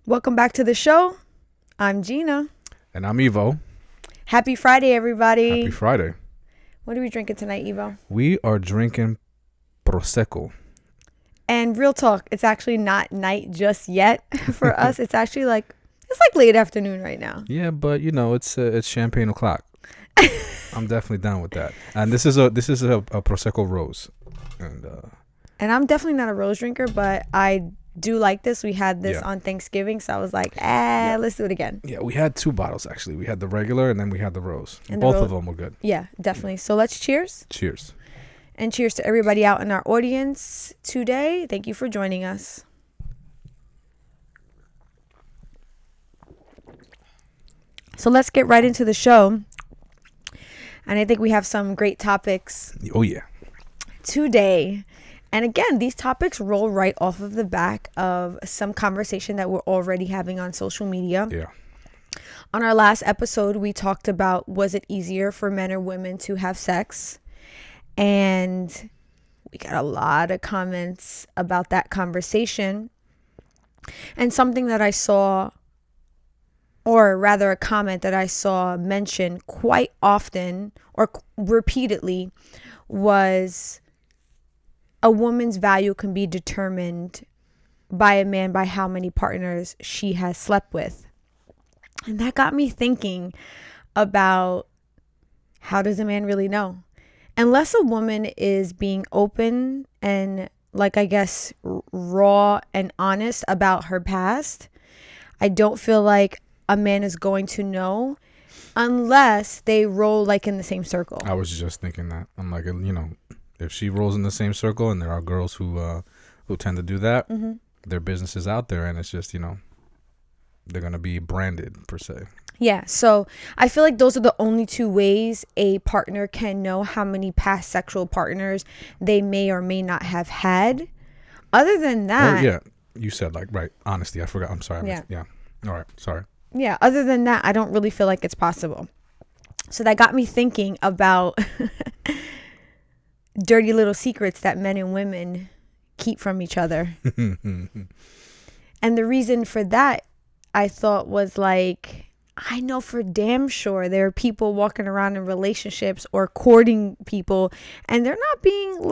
Welcome back to the show. I'm Gina. And I'm Evo. Happy Friday, everybody. Happy Friday. What are we drinking tonight, Evo? We are drinking Prosecco. And real talk, it's actually not night just yet for us. It's actually it's late afternoon right now. Yeah, but it's champagne o'clock. I'm definitely down with that. And this is a Prosecco Rose. And I'm definitely not a rose drinker, but I do like this. We had this on Thanksgiving, so I was like, let's do it again. Yeah, we had two bottles actually. We had the regular and then we had the rose. And both of them were good. Yeah, definitely. So let's cheers. Cheers. And cheers to everybody out in our audience today. Thank you for joining us. So let's get right into the show. And I think we have some great topics. Oh, yeah. Today. And again, these topics roll right off of the back of some conversation that we're already having on social media. Yeah. On our last episode, we talked about, was it easier for men or women to have sex? And we got a lot of comments about that conversation. And something that I saw, or rather a comment that I saw mentioned quite often or repeatedly, was a woman's value can be determined by a man by how many partners she has slept with. And that got me thinking about, how does a man really know? Unless a woman is being open and raw and honest about her past, I don't feel like a man is going to know unless they roll in the same circle. I was just thinking that. I'm like, if she rolls in the same circle, and there are girls who tend to do that, their business is out there, and it's just, they're going to be branded per se. Yeah, so I feel like those are the only two ways a partner can know how many past sexual partners they may or may not have had. Other than that... Oh, yeah, you said right, honesty. I forgot. I'm sorry. Yeah. All right, sorry. Yeah, other than that, I don't really feel like it's possible. So that got me thinking about... dirty little secrets that men and women keep from each other. And the reason for that, I thought, was I know for damn sure there are people walking around in relationships or courting people, and they're not being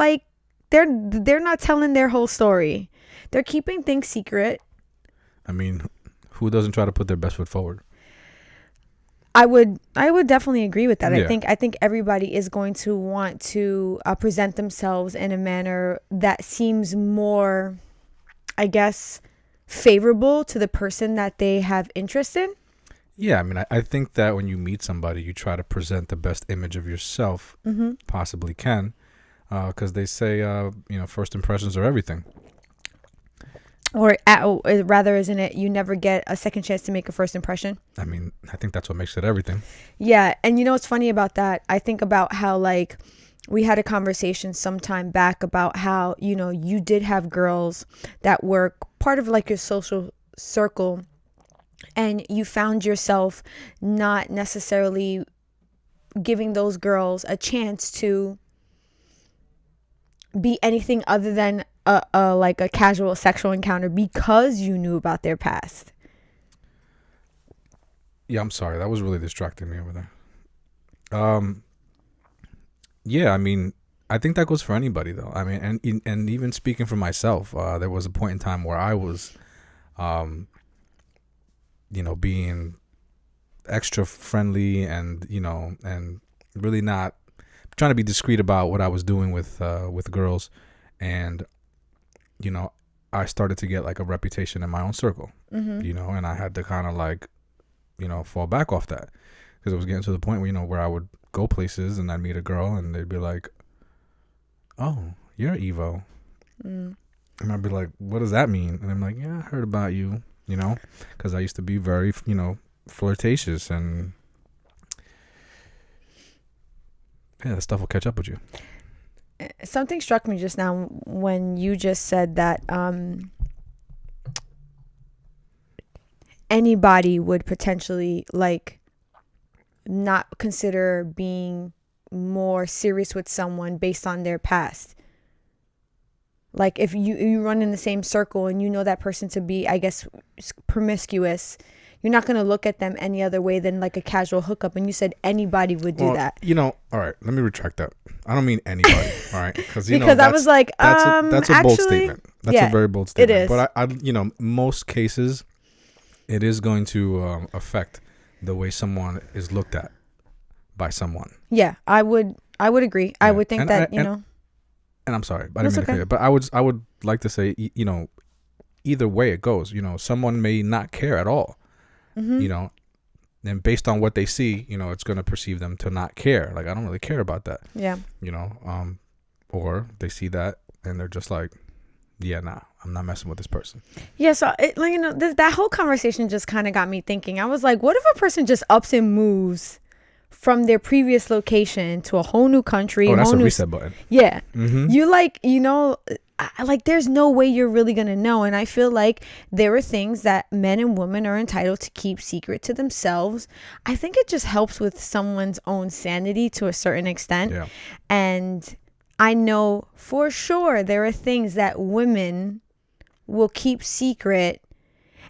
they're not telling their whole story. They're keeping things secret. I mean, who doesn't try to put their best foot forward? I would definitely agree with that. Yeah. I think everybody is going to want to present themselves in a manner that seems more, I guess, favorable to the person that they have interest in. Yeah, I mean, I think that when you meet somebody, you try to present the best image of yourself possibly can, because they say, first impressions are everything. Or rather, isn't it, you never get a second chance to make a first impression? I mean, I think that's what makes it everything. Yeah. And what's funny about that? I think about how we had a conversation some time back about how, you did have girls that were part of your social circle, and you found yourself not necessarily giving those girls a chance to be anything other than a casual sexual encounter because you knew about their past. Yeah, I'm sorry. That was really distracting me over there. Yeah, I mean, I think that goes for anybody, though. I mean, and even speaking for myself, there was a point in time where I was, being extra friendly and really not trying to be discreet about what I was doing with girls. And, I started to get a reputation in my own circle, and I had to kind of fall back off that, because it was getting to the point where I would go places and I'd meet a girl and they'd be like, "Oh, you're Evo." And I'd be like, "What does that mean?" And I'm like, "Yeah, I heard about you," because I used to be very, flirtatious, and yeah, the stuff will catch up with you. Something struck me just now when you just said that anybody would potentially not consider being more serious with someone based on their past. Like if you run in the same circle and you know that person to be, I guess, promiscuous, you're not going to look at them any other way than like a casual hookup. And you said anybody would do that. You know, all right, let me retract that. I don't mean anybody, all right? Because I was like, that's a bold statement. That's a very bold statement. It is. But I most cases, it is going to affect the way someone is looked at by someone. Yeah, I would agree. Yeah. I would think and I'm sorry, I didn't mean to say it, but I would like to say, either way it goes, someone may not care at all, and based on what they see, it's going to perceive them to not care. Like, I don't really care about that. Yeah. Or they see that and they're just like, yeah, nah, I'm not messing with this person. Yeah. So that whole conversation just kind of got me thinking. I was like, what if a person just ups and moves from their previous location to a whole new country? Oh, that's a reset button. Yeah. Mm-hmm. You there's no way you're really going to know. And I feel like there are things that men and women are entitled to keep secret to themselves. I think it just helps with someone's own sanity to a certain extent. Yeah. And I know for sure there are things that women will keep secret.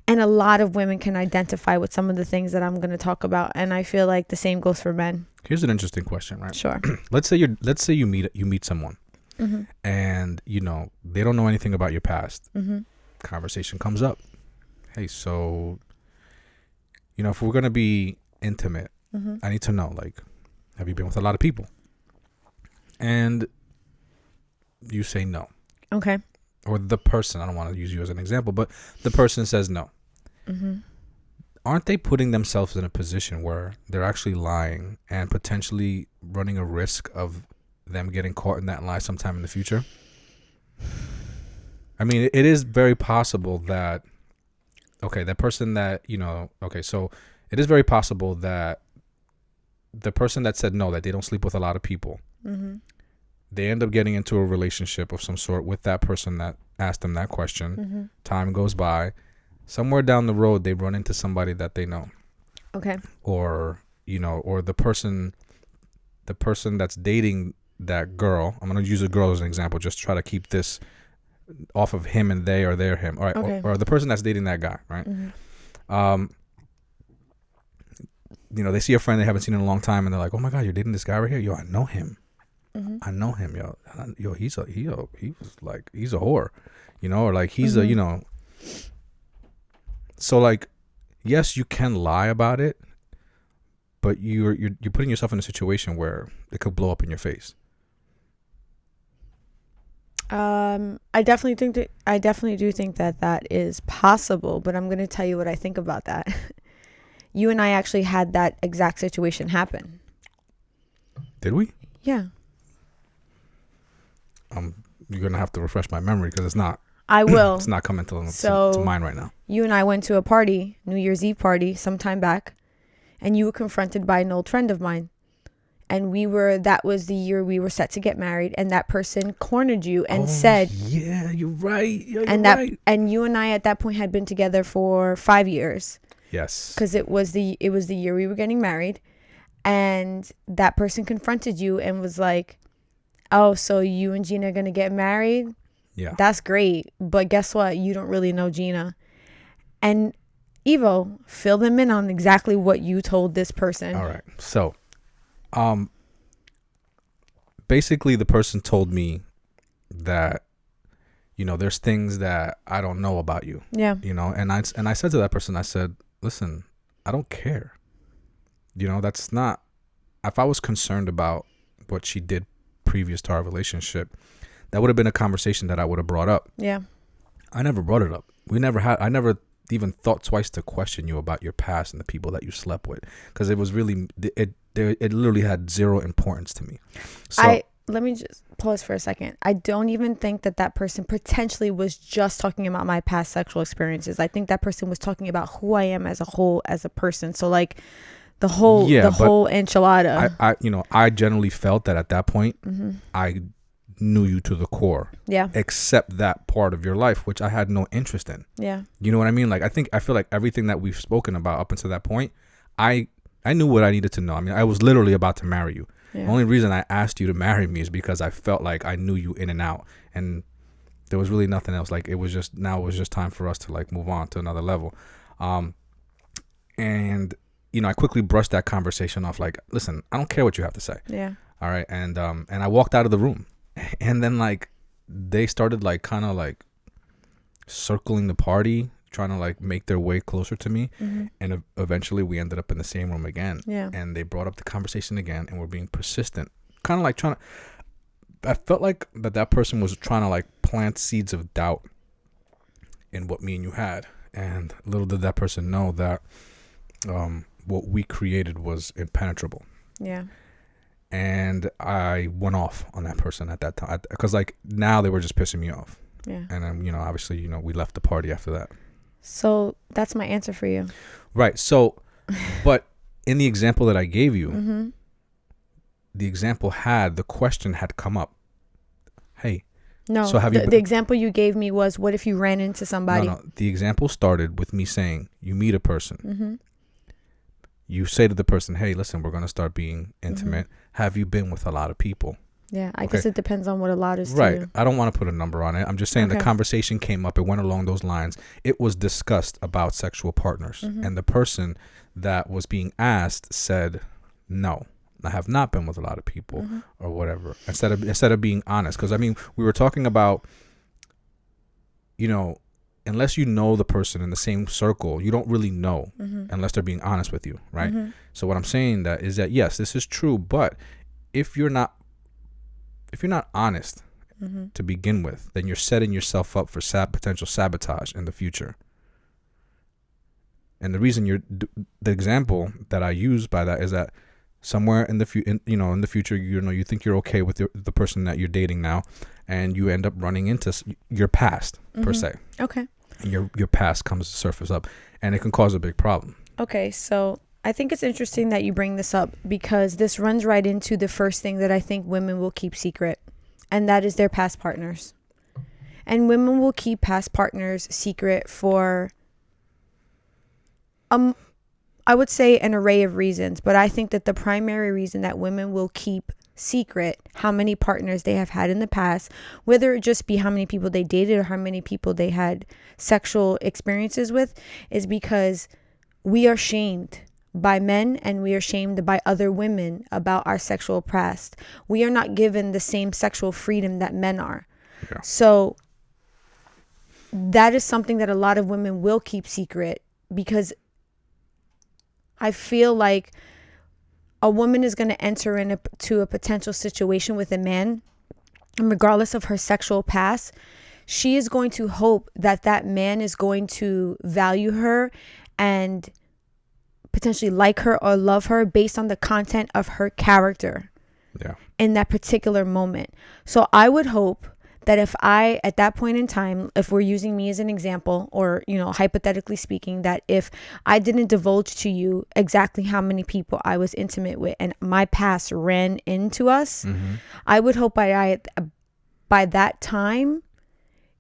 And a lot of women can identify with some of the things that I'm going to talk about. And I feel like the same goes for men. Here's an interesting question, right? Sure. Let's say you meet someone, mm-hmm. and they don't know anything about your past. Mm-hmm. Conversation comes up. Hey, so if we're going to be intimate, mm-hmm. I need to know, like, have you been with a lot of people? And you say no. Okay. Or the person, I don't want to use you as an example, but the person says no. Mm-hmm. Aren't they putting themselves in a position where they're actually lying and potentially running a risk of them getting caught in that lie sometime in the future? I mean, it is very possible that, that person that, so it is very possible that the person that said no, that they don't sleep with a lot of people, mm-hmm. they end up getting into a relationship of some sort with that person that asked them that question. Mm-hmm. Time goes by. Somewhere down the road, they run into somebody that they know. Okay. Or, or the person that's dating that girl. I'm going to use a girl as an example, just try to keep this off of him and they or they're him. All right. Okay. Or the person that's dating that guy, right? Mm-hmm. They see a friend they haven't seen in a long time and they're like, oh my God, you're dating this guy right here? Yo, I know him. Mm-hmm. I know him, yo. He's a whore, or like he's mm-hmm. a, So like, yes, you can lie about it, but you're putting yourself in a situation where it could blow up in your face. I definitely do think that is possible, but I'm going to tell you what I think about that. You and I actually had that exact situation happen. Did we? Yeah. You're gonna have to refresh my memory because it's not. I will. It's not coming to mind right now. You and I went to a party, New Year's Eve party, sometime back, and you were confronted by an old friend of mine, and that was the year we were set to get married, and that person cornered you and said, "Yeah, you're right. Yeah, right." And you and I at that point had been together for 5 years. Yes. Because it was the year we were getting married, and that person confronted you and was like, oh, so you and Gina are going to get married? Yeah. That's great. But guess what? You don't really know Gina. And Evo, fill them in on exactly what you told this person. All right. So, basically the person told me that, there's things that I don't know about you. Yeah. And I said to that person, I said, listen, I don't care. That's not, if I was concerned about what she did previous to our relationship, that would have been a conversation that I would have brought up. Yeah. I never brought it up. I never even thought twice to question you about your past and the people that you slept with, because it was really, it literally had zero importance to me. So let me just pause for a second. I don't even think that person potentially was just talking about my past sexual experiences. I think that person was talking about who I am as a whole, as a person. So like the whole enchilada. I generally felt that at that point, mm-hmm. I knew you to the core. Yeah. Except that part of your life, which I had no interest in. Yeah. You know what I mean? Like, I feel like everything that we've spoken about up until that point, I knew what I needed to know. I mean, I was literally about to marry you. Yeah. The only reason I asked you to marry me is because I felt like I knew you in and out. And There was really nothing else. Like, it was just time for us to like move on to another level. And I quickly brushed that conversation off. Like, listen, I don't care what you have to say. Yeah. All right. And I walked out of the room, and then like they started like kind of like circling the party, trying to like make their way closer to me. And eventually we ended up in the same room again. Yeah. And they brought up the conversation again, and we're being persistent, kind of like I felt like that person was trying to like plant seeds of doubt in what me and you had. And little did that person know that what we created was impenetrable. Yeah. And I went off on that person at that time, because like now they were just pissing me off. Yeah. And then, obviously, we left the party after that. So that's my answer for you. Right. So, but in the example that I gave you, the question had come up. Hey. No, so the example you gave me was, what if you ran into somebody? No. The example started with me saying, you meet a person. You say to the person, hey, listen, we're going to start being intimate. Have you been with a lot of people? Yeah, I guess it depends on what a lot is to right. you. I don't want to put a number on it. I'm just saying the conversation came up. It went along those lines. It was discussed about sexual partners. And the person that was being asked said, no, I have not been with a lot of people or whatever. Instead of being honest. Because, I mean, we were talking about, unless you know the person in the same circle, you don't really know unless they're being honest with you, right? So what I'm saying is that, yes, this is true, but if you're not honest to begin with, then you're setting yourself up for potential sabotage in the future. And the reason the example that I use by that is that somewhere in the future, you think you're okay with the person that you're dating now, and you end up running into your past per se. Okay. And your past comes to surface up, and it can cause a big problem. Okay, so I think it's interesting that you bring this up, because this runs right into the first thing that I think women will keep secret, and that is their past partners. And women will keep past partners secret for I would say an array of reasons, but I think that the primary reason that women will keep secret how many partners they have had in the past, whether it just be how many people they dated or how many people they had sexual experiences with, is because we are shamed by men and we are shamed by other women about our sexual past. We are not given the same sexual freedom that men are. Yeah. So that is something that a lot of women will keep secret, because I feel like a woman is going to enter into a potential situation with a man, and regardless of her sexual past, she is going to hope that that man is going to value her and potentially like her or love her based on the content of her character in that particular moment. So I would hope that if I, at that point in time, if we're using me as an example, or, hypothetically speaking, that if I didn't divulge to you exactly how many people I was intimate with and my past ran into us, I would hope by that time,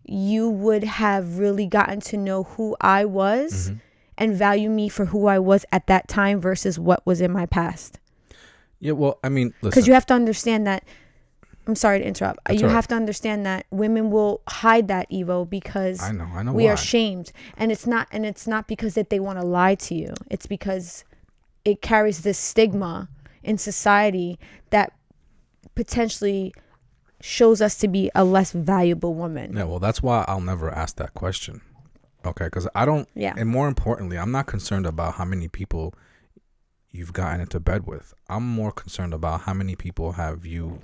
you would have really gotten to know who I was and value me for who I was at that time versus what was in my past. Yeah, well, I mean, listen. Because you have to understand that, I'm sorry to interrupt. That's you all right. have to understand that women will hide that, Evo, because I know we why. are shamed. And it's not because that they want to lie to you. It's because it carries this stigma in society that potentially shows us to be a less valuable woman. Yeah, well, that's why I'll never ask that question. Okay, because I don't. Yeah. And more importantly, I'm not concerned about how many people you've gotten into bed with. I'm more concerned about how many people have you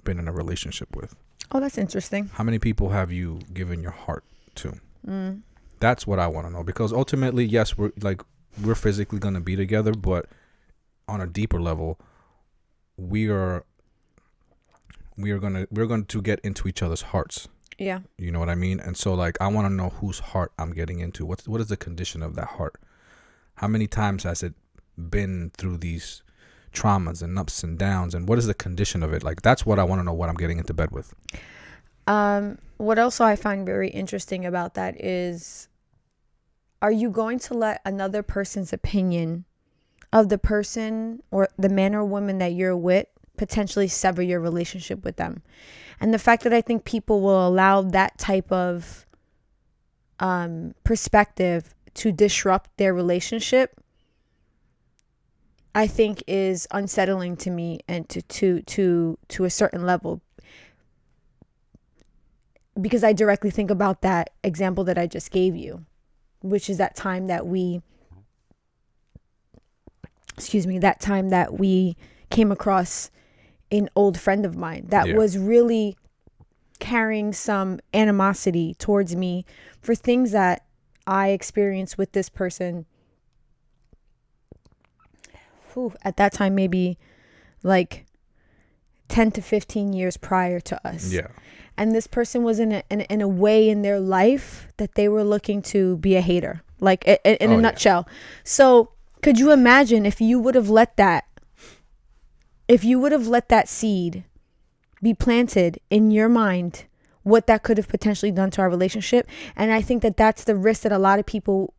been in a relationship with. Oh, that's interesting. How many people have you given your heart to? That's what I want to know, because ultimately, yes, we're physically going to be together, but on a deeper level, we're going to get into each other's hearts. Yeah. You know what I mean? And so I want to know whose heart I'm getting into. What is the condition of that heart? How many times has it been through these traumas and ups and downs, and what is the condition of it? That's what I want to know, what I'm getting into bed with. What also I find very interesting about that is, are you going to let another person's opinion of the person or the man or woman that you're with potentially sever your relationship with them? And the fact that I think people will allow that type of perspective to disrupt their relationship, I think is unsettling to me, and to a certain level, because I directly think about that example that I just gave you, which is that time that we came across an old friend of mine that was really carrying some animosity towards me for things that I experienced with this person. At that time, maybe like 10 to 15 years prior to us. Yeah. And this person was in a way in their life that they were looking to be a hater, like in a nutshell. So could you imagine if you would have let that seed be planted in your mind, what that could have potentially done to our relationship? And I think that that's the risk that a lot of people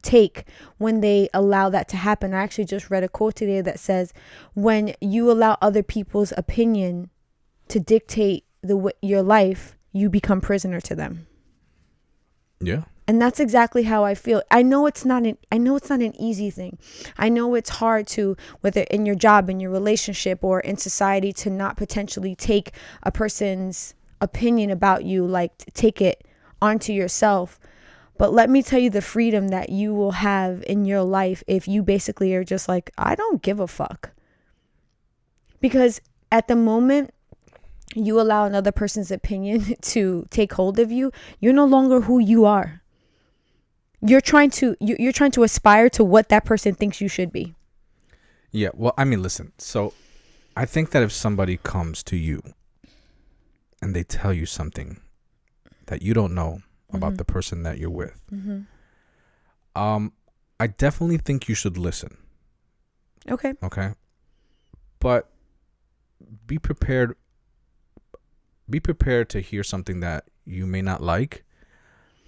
take when they allow that to happen. I actually just read a quote today that says, when you allow other people's opinion to dictate your life, you become prisoner to them. Yeah. And that's exactly how I feel. I know it's not an easy thing. I know it's hard to, whether in your job, in your relationship, or in society, to not potentially take a person's opinion about you, like take it onto yourself. But let me tell you the freedom that you will have in your life if you basically are just like, I don't give a fuck. Because at the moment you allow another person's opinion to take hold of you, you're no longer who you are. You're trying to aspire to what that person thinks you should be. Yeah. Well, I mean, listen. So I think that if somebody comes to you and they tell you something that you don't know about the person that you're with, I definitely think you should listen. Okay. But be prepared to hear something that you may not like,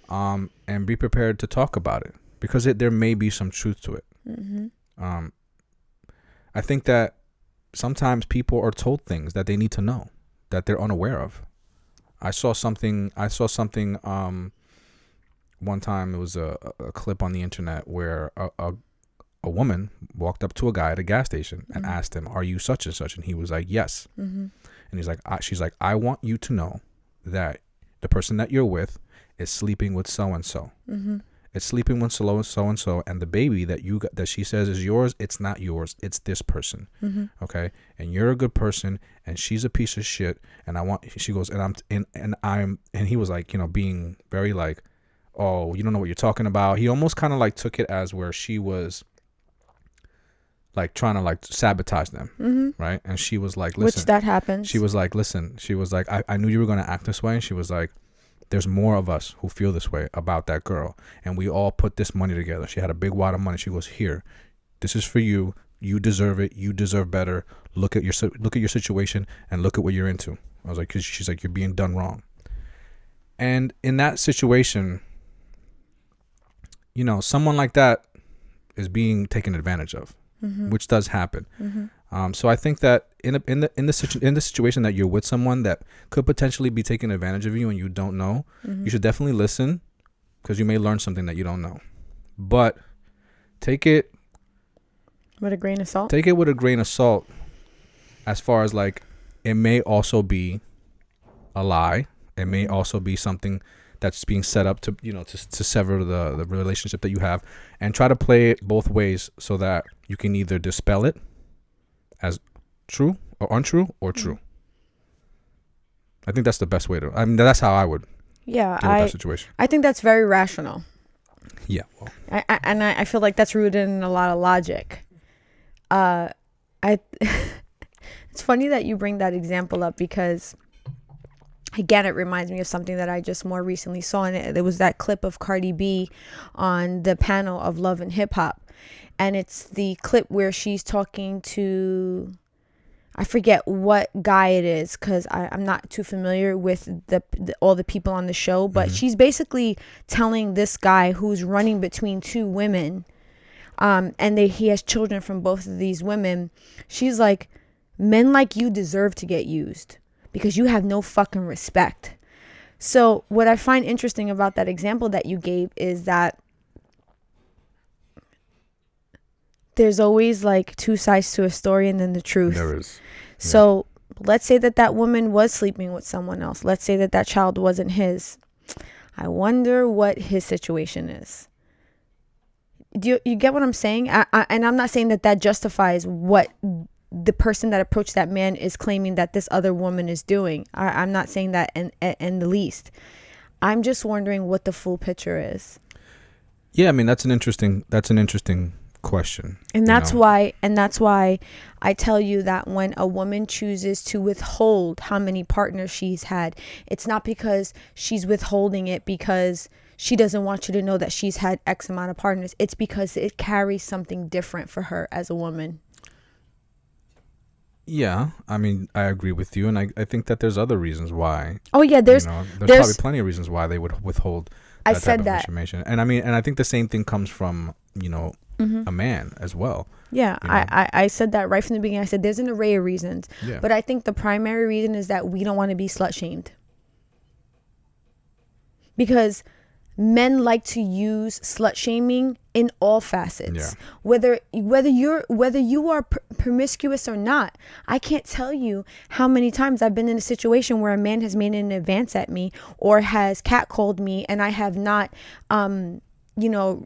and be prepared to talk about it, because there may be some truth to it. I think that sometimes people are told things that they need to know that they're unaware of. I saw something one time. It was a clip on the internet where a woman walked up to a guy at a gas station and asked him, "Are you such and such?" And he was like, "Yes." And he's like, she's like, "I want you to know that the person that you're with is sleeping with so and so. It's sleeping with so and so, and the baby that she says is yours, it's not yours. It's this person. Okay, and you're a good person, and she's a piece of shit. And I want." She goes, and he was like, being very like, "Oh, you don't know what you're talking about." He almost kind of like took it as where she was like trying to like sabotage them, right? And she was like, "Listen," which that happens. She was like, "Listen," she was like, I knew you were going to act this way. And she was like, "There's more of us who feel this way about that girl, and we all put this money together." She had a big wad of money. She goes, "Here, this is for you. You deserve it. You deserve better. Look at your situation and look at what you're into." I was like, she's like, "You're being done wrong." And in that situation, someone like that is being taken advantage of, which does happen. So I think that in the situation that you're with someone that could potentially be taking advantage of you and you don't know, you should definitely listen, because you may learn something that you don't know. But take it with a grain of salt. Take it with a grain of salt, as far as like, it may also be a lie. It may also be something that's being set up to to sever the relationship that you have, and try to play it both ways so that you can either dispel it as true or untrue or true. I think that's the best way to. I mean, that's how I would. Yeah, deal with that situation. I think that's very rational. Yeah, well, I feel like that's rooted in a lot of logic. It's funny that you bring that example up, because again, it reminds me of something that I just more recently saw, and it was that clip of Cardi B on the panel of Love and Hip Hop. And it's the clip where she's talking to, I forget what guy it is, because I'm not too familiar with all the people on the show, but she's basically telling this guy who's running between two women, and he has children from both of these women. She's like, "Men like you deserve to get used, because you have no fucking respect. So what I find interesting about that example that you gave is that there's always like two sides to a story and then the truth. There is. So let's say that that woman was sleeping with someone else. Let's say that that child wasn't his. I wonder what his situation is. Do you get what I'm saying? And I'm not saying that that justifies what the person that approached that man is claiming that this other woman is doing. I'm not saying that in the least. I'm just wondering what the full picture is. Yeah, I mean that's an interesting question. And that's why I tell you that when a woman chooses to withhold how many partners she's had, it's not because she's withholding it because she doesn't want you to know that she's had X amount of partners. It's because it carries something different for her as a woman. Yeah, I mean, I agree with you, and I think that there's other reasons why. Oh yeah, there's probably plenty of reasons why they would withhold that type of information. And I think the same thing comes from, a man as well. Yeah, I said that right from the beginning. I said there's an array of reasons, but I think the primary reason is that we don't want to be slut shamed. Because men like to use slut shaming in all facets. Whether you are promiscuous or not. I can't tell you how many times I've been in a situation where a man has made an advance at me or has catcalled me and I have not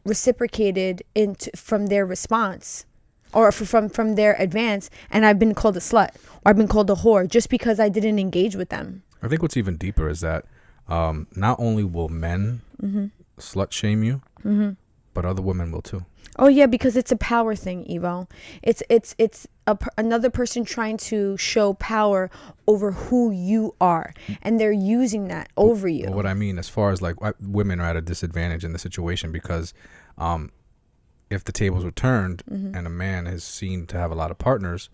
reciprocated from their response or from their advance, and I've been called a slut or I've been called a whore just because I didn't engage with them. I think what's even deeper is that not only will men slut shame you, but other women will too. Oh yeah, because it's a power thing, Evo. It's another person trying to show power over who you are, and they're using that over you. Well, what I mean, as far as like women are at a disadvantage in the situation because if the tables were turned and a man is seen to have a lot of partners,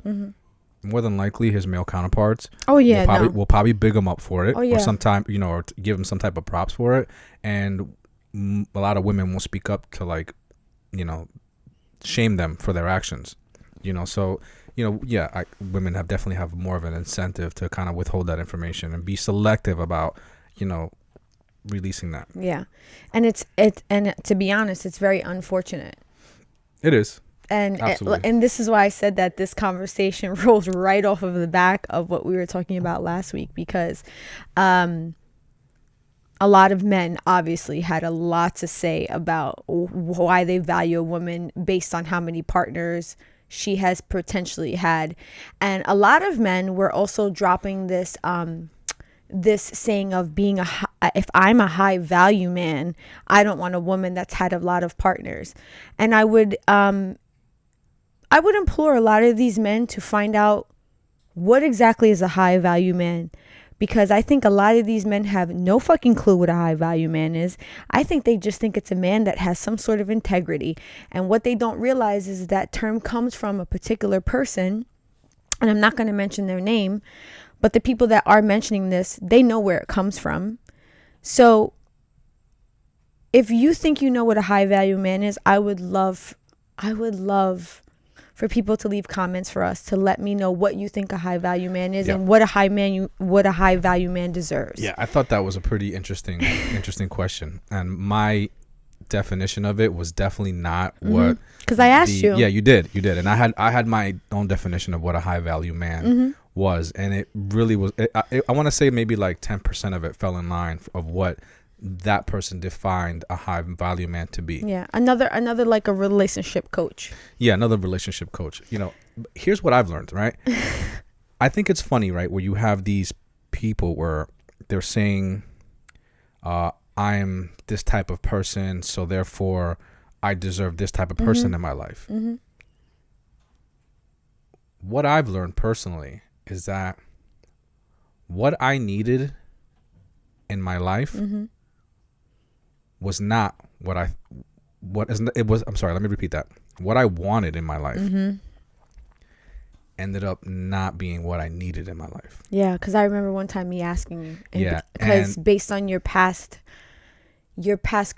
more than likely his male counterparts will probably big him up for it, or sometime or give him some type of props for it, and a lot of women will speak up to shame them for their actions, so women definitely have more of an incentive to kind of withhold that information and be selective about releasing that. And and to be honest, it's very unfortunate. It is. And this is why I said that this conversation rolls right off of the back of what we were talking about last week, because a lot of men obviously had a lot to say about why they value a woman based on how many partners she has potentially had. And a lot of men were also dropping this this saying of being if I'm a high value man, I don't want a woman that's had a lot of partners. And I would implore a lot of these men to find out what exactly is a high value man, because I think a lot of these men have no fucking clue what a high value man is. I think they just think it's a man that has some sort of integrity. And what they don't realize is that term comes from a particular person, and I'm not going to mention their name, but the people that are mentioning this, they know where it comes from. So if you think you know what a high value man is, I would love for people to leave comments for us to let me know what you think a high value man is and what a high value man deserves. Yeah, I thought that was a pretty interesting question, and my definition of it was definitely not what, because I asked you. Yeah, you did, and I had my own definition of what a high value man was, and it really was. I want to say maybe like 10% of it fell in line of what that person defined a high value man to be. Yeah, another like a relationship coach. Yeah, another relationship coach. Here's what I've learned, right? I think it's funny, right, where you have these people where they're saying, I'm this type of person, so therefore I deserve this type of person in my life. What I've learned personally is that what I needed in my life was not I'm sorry, let me repeat that. What I wanted in my life ended up not being what I needed in my life. Yeah, because I remember one time me asking you, because based on your past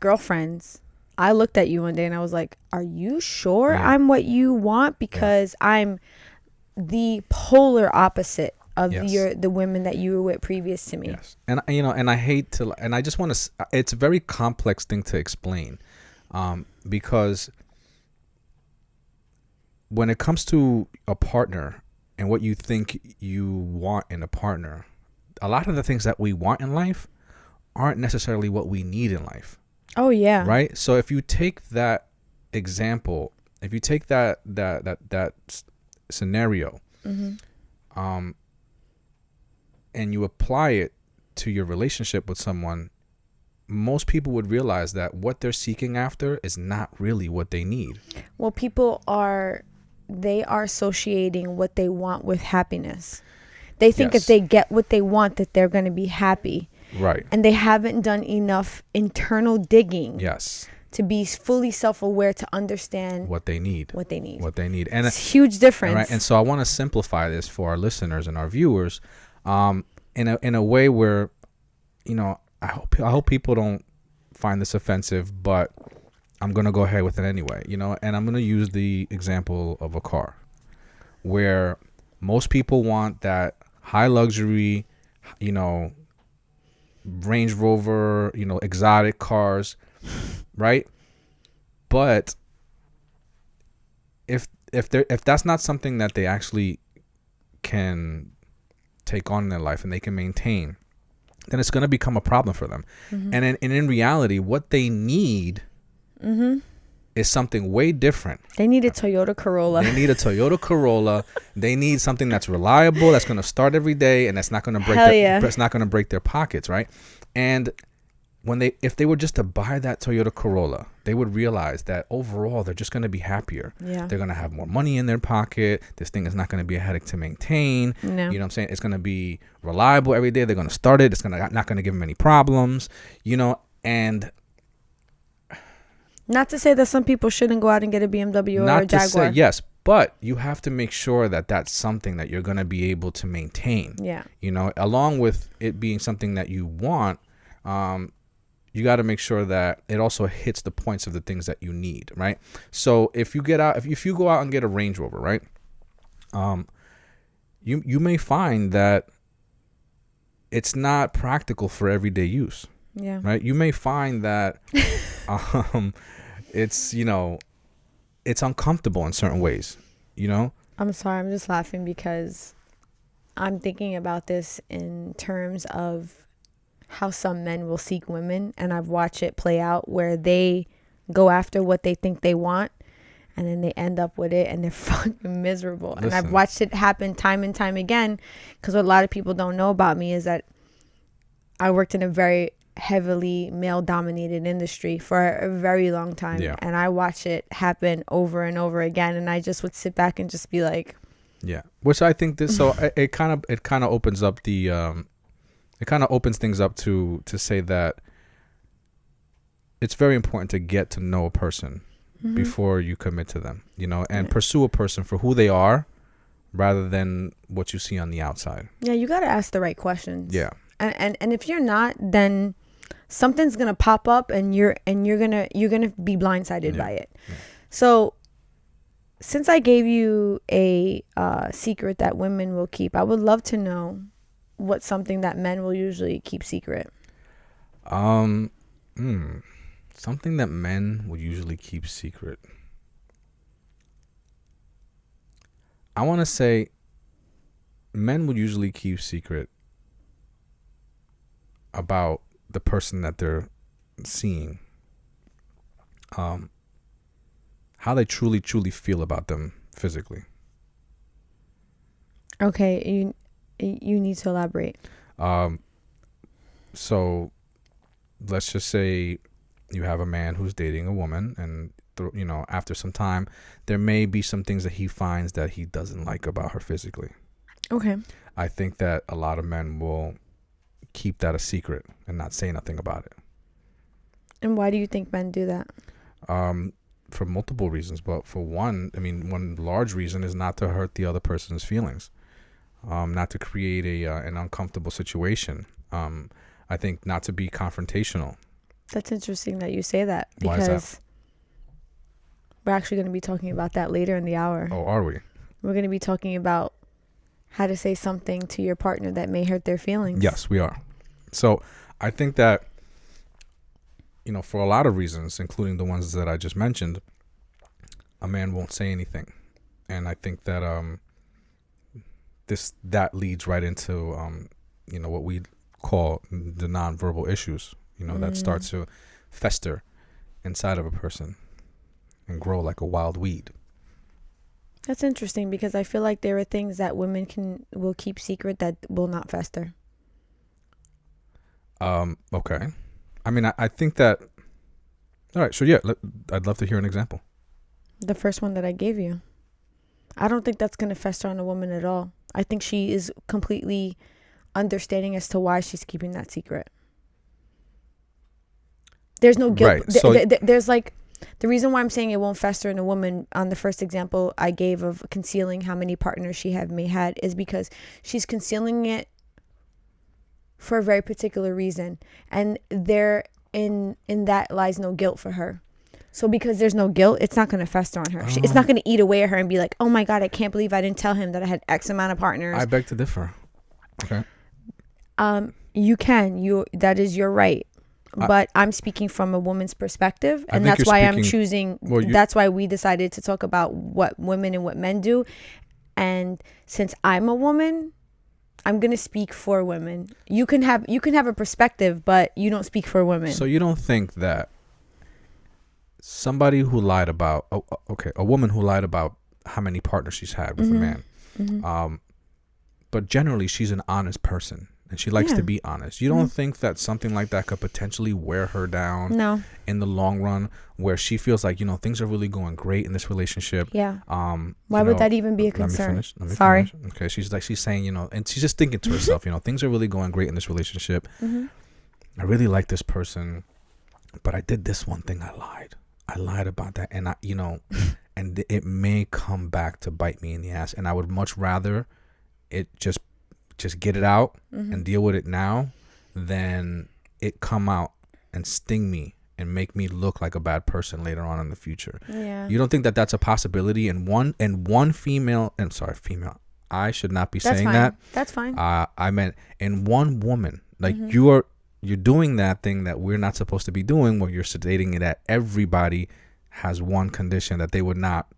girlfriends, I looked at you one day and I was like, are you sure I'm what you want? Because I'm the polar opposite of Yes. the women that you were with previous to me. Yes. And and I hate to, and I just want to, it's a very complex thing to explain, because when it comes to a partner and what you think you want in a partner, a lot of the things that we want in life aren't necessarily what we need in life. Oh yeah. Right? So if you take that example, if you take that scenario, and you apply it to your relationship with someone, most people would realize that what they're seeking after is not really what they need. Well, people are associating what they want with happiness. They think if they get what they want, that they're going to be happy. Right. And they haven't done enough internal digging. Yes. To be fully self-aware to understand what they need. And it's a huge difference. Right. And so I want to simplify this for our listeners and our viewers, in a way where, I hope people don't find this offensive, but I'm going to go ahead with it anyway, and I'm going to use the example of a car where most people want that high luxury, Range Rover, exotic cars, right? But if that's not something that they actually can take on in their life and they can maintain, then it's going to become a problem for them. And in reality, what they need is something way different. They need a Toyota Corolla. They need something that's reliable, that's going to start every day, and that's not going to break it's not going to break their pockets, right? And if they were just to buy that Toyota Corolla, they would realize that overall they're just going to be happier. Yeah. They're going to have more money in their pocket. This thing is not going to be a headache to maintain. No. You know what I'm saying? It's going to be reliable every day. They're going to start it. It's not going to give them any problems, and not to say that some people shouldn't go out and get a BMW or a Jaguar. Yes, but you have to make sure that that's something that you're going to be able to maintain. Yeah. Along with it being something that you want, you got to make sure that it also hits the points of the things that you need, right? So if you go out and get a Range Rover, right? You may find that it's not practical for everyday use. Yeah. Right? You may find that it's uncomfortable in certain ways, I'm sorry, I'm just laughing because I'm thinking about this in terms of how some men will seek women, and I've watched it play out where they go after what they think they want and then they end up with it and they're fucking miserable. Listen. And I've watched it happen time and time again, because what a lot of people don't know about me is that I worked in a very heavily male dominated industry for a very long time. Yeah. And I watch it happen over and over again, and I just would sit back and just be like, yeah, which I think this, so it kind of opens up the it kind of opens things up to say that it's very important to get to know a person before you commit to them, and pursue a person for who they are rather than what you see on the outside. Yeah, you got to ask the right questions. Yeah. And if you're not, then something's going to pop up and you're going to be blindsided by it. Yeah. So since I gave you a secret that women will keep, I would love to know what's something that men will usually keep secret. Something that men will usually keep secret. I want to say men would usually keep secret about the person that they're seeing. How they truly feel about them physically. Okay, you need to elaborate. So let's just say you have a man who's dating a woman, and after some time there may be some things that he finds that he doesn't like about her physically. Okay. I think that a lot of men will keep that a secret and not say nothing about it. And why do you think men do that? For multiple reasons, but for one large reason is not to hurt the other person's feelings, not to create an uncomfortable situation. I think not to be confrontational. That's interesting that you say that, Why is because that? we're actually going to be talking about that later in the hour. Oh, are we? We're going to be talking about how to say something to your partner that may hurt their feelings. Yes, we are. So I think that, for a lot of reasons, including the ones that I just mentioned, a man won't say anything. And I think that that leads right into what we call the nonverbal issues, that start to fester inside of a person and grow like a wild weed. That's interesting, because I feel like there are things that women will keep secret that will not fester. Okay. I mean, I think that. All right. So yeah, I'd love to hear an example. The first one that I gave you. I don't think that's going to fester on a woman at all. I think she is completely understanding as to why she's keeping that secret. There's no guilt. Right. So There's like, the reason why I'm saying it won't fester in a woman on the first example I gave of concealing how many partners she may had is because she's concealing it for a very particular reason, and there in that lies no guilt for her. So because there's no guilt, it's not going to fester on her. It's not going to eat away at her and be like, oh my God, I can't believe I didn't tell him that I had X amount of partners. I beg to differ. Okay. You can. That is your right. But I'm speaking from a woman's perspective, and that's why I'm choosing. That's why we decided to talk about what women and what men do. And since I'm a woman, I'm going to speak for women. You can have a perspective, but you don't speak for women. So you don't think that somebody who lied about, a woman who lied about how many partners she's had with a man, but generally she's an honest person and she likes to be honest. You don't think that something like that could potentially wear her down in the long run, where she feels like, things are really going great in this relationship? Yeah. Why would that even be a concern? Let me Sorry. Finish. Okay. She's saying, and she's just thinking to herself, things are really going great in this relationship. I really like this person, but I did this one thing. I lied about that. And and it may come back to bite me in the ass. And I would much rather it just get it out and deal with it now than it come out and sting me and make me look like a bad person later on in the future. Yeah. You don't think that that's a possibility? And one female, I should not be saying that. That's fine. I meant in one woman, like you're doing that thing that we're not supposed to be doing, where you're sedating it that everybody has one condition that they would not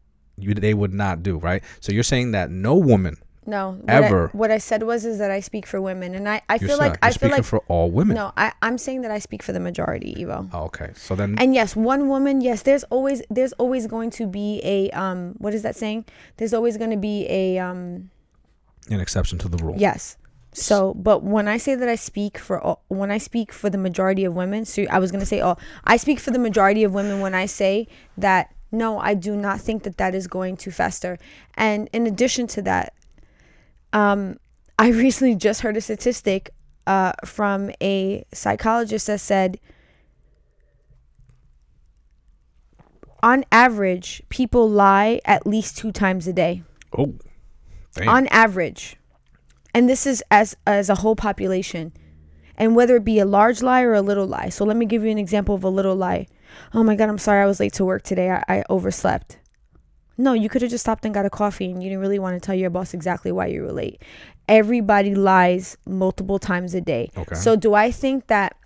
do, right? So you're saying that no woman what I said is that I speak for women, and I feel for all women. No, I'm saying that I speak for the majority, Evo. Oh, okay. So then, and yes, one woman, yes, there's always going to be a what is that saying? There's always going to be an exception to the rule. Yes. So, but when I say that I speak for the majority of women, so I was going to say, I speak for the majority of women when I say that, no, I do not think that is going to fester. And in addition to that, I recently just heard a statistic from a psychologist that said, on average, people lie at least 2 times a day. Oh, damn. On average. And this is as a whole population. And whether it be a large lie or a little lie. So let me give you an example of a little lie. Oh my God, I'm sorry I was late to work today. I overslept. No, you could have just stopped and got a coffee and you didn't really want to tell your boss exactly why you were late. Everybody lies multiple times a day. Okay. So do I think that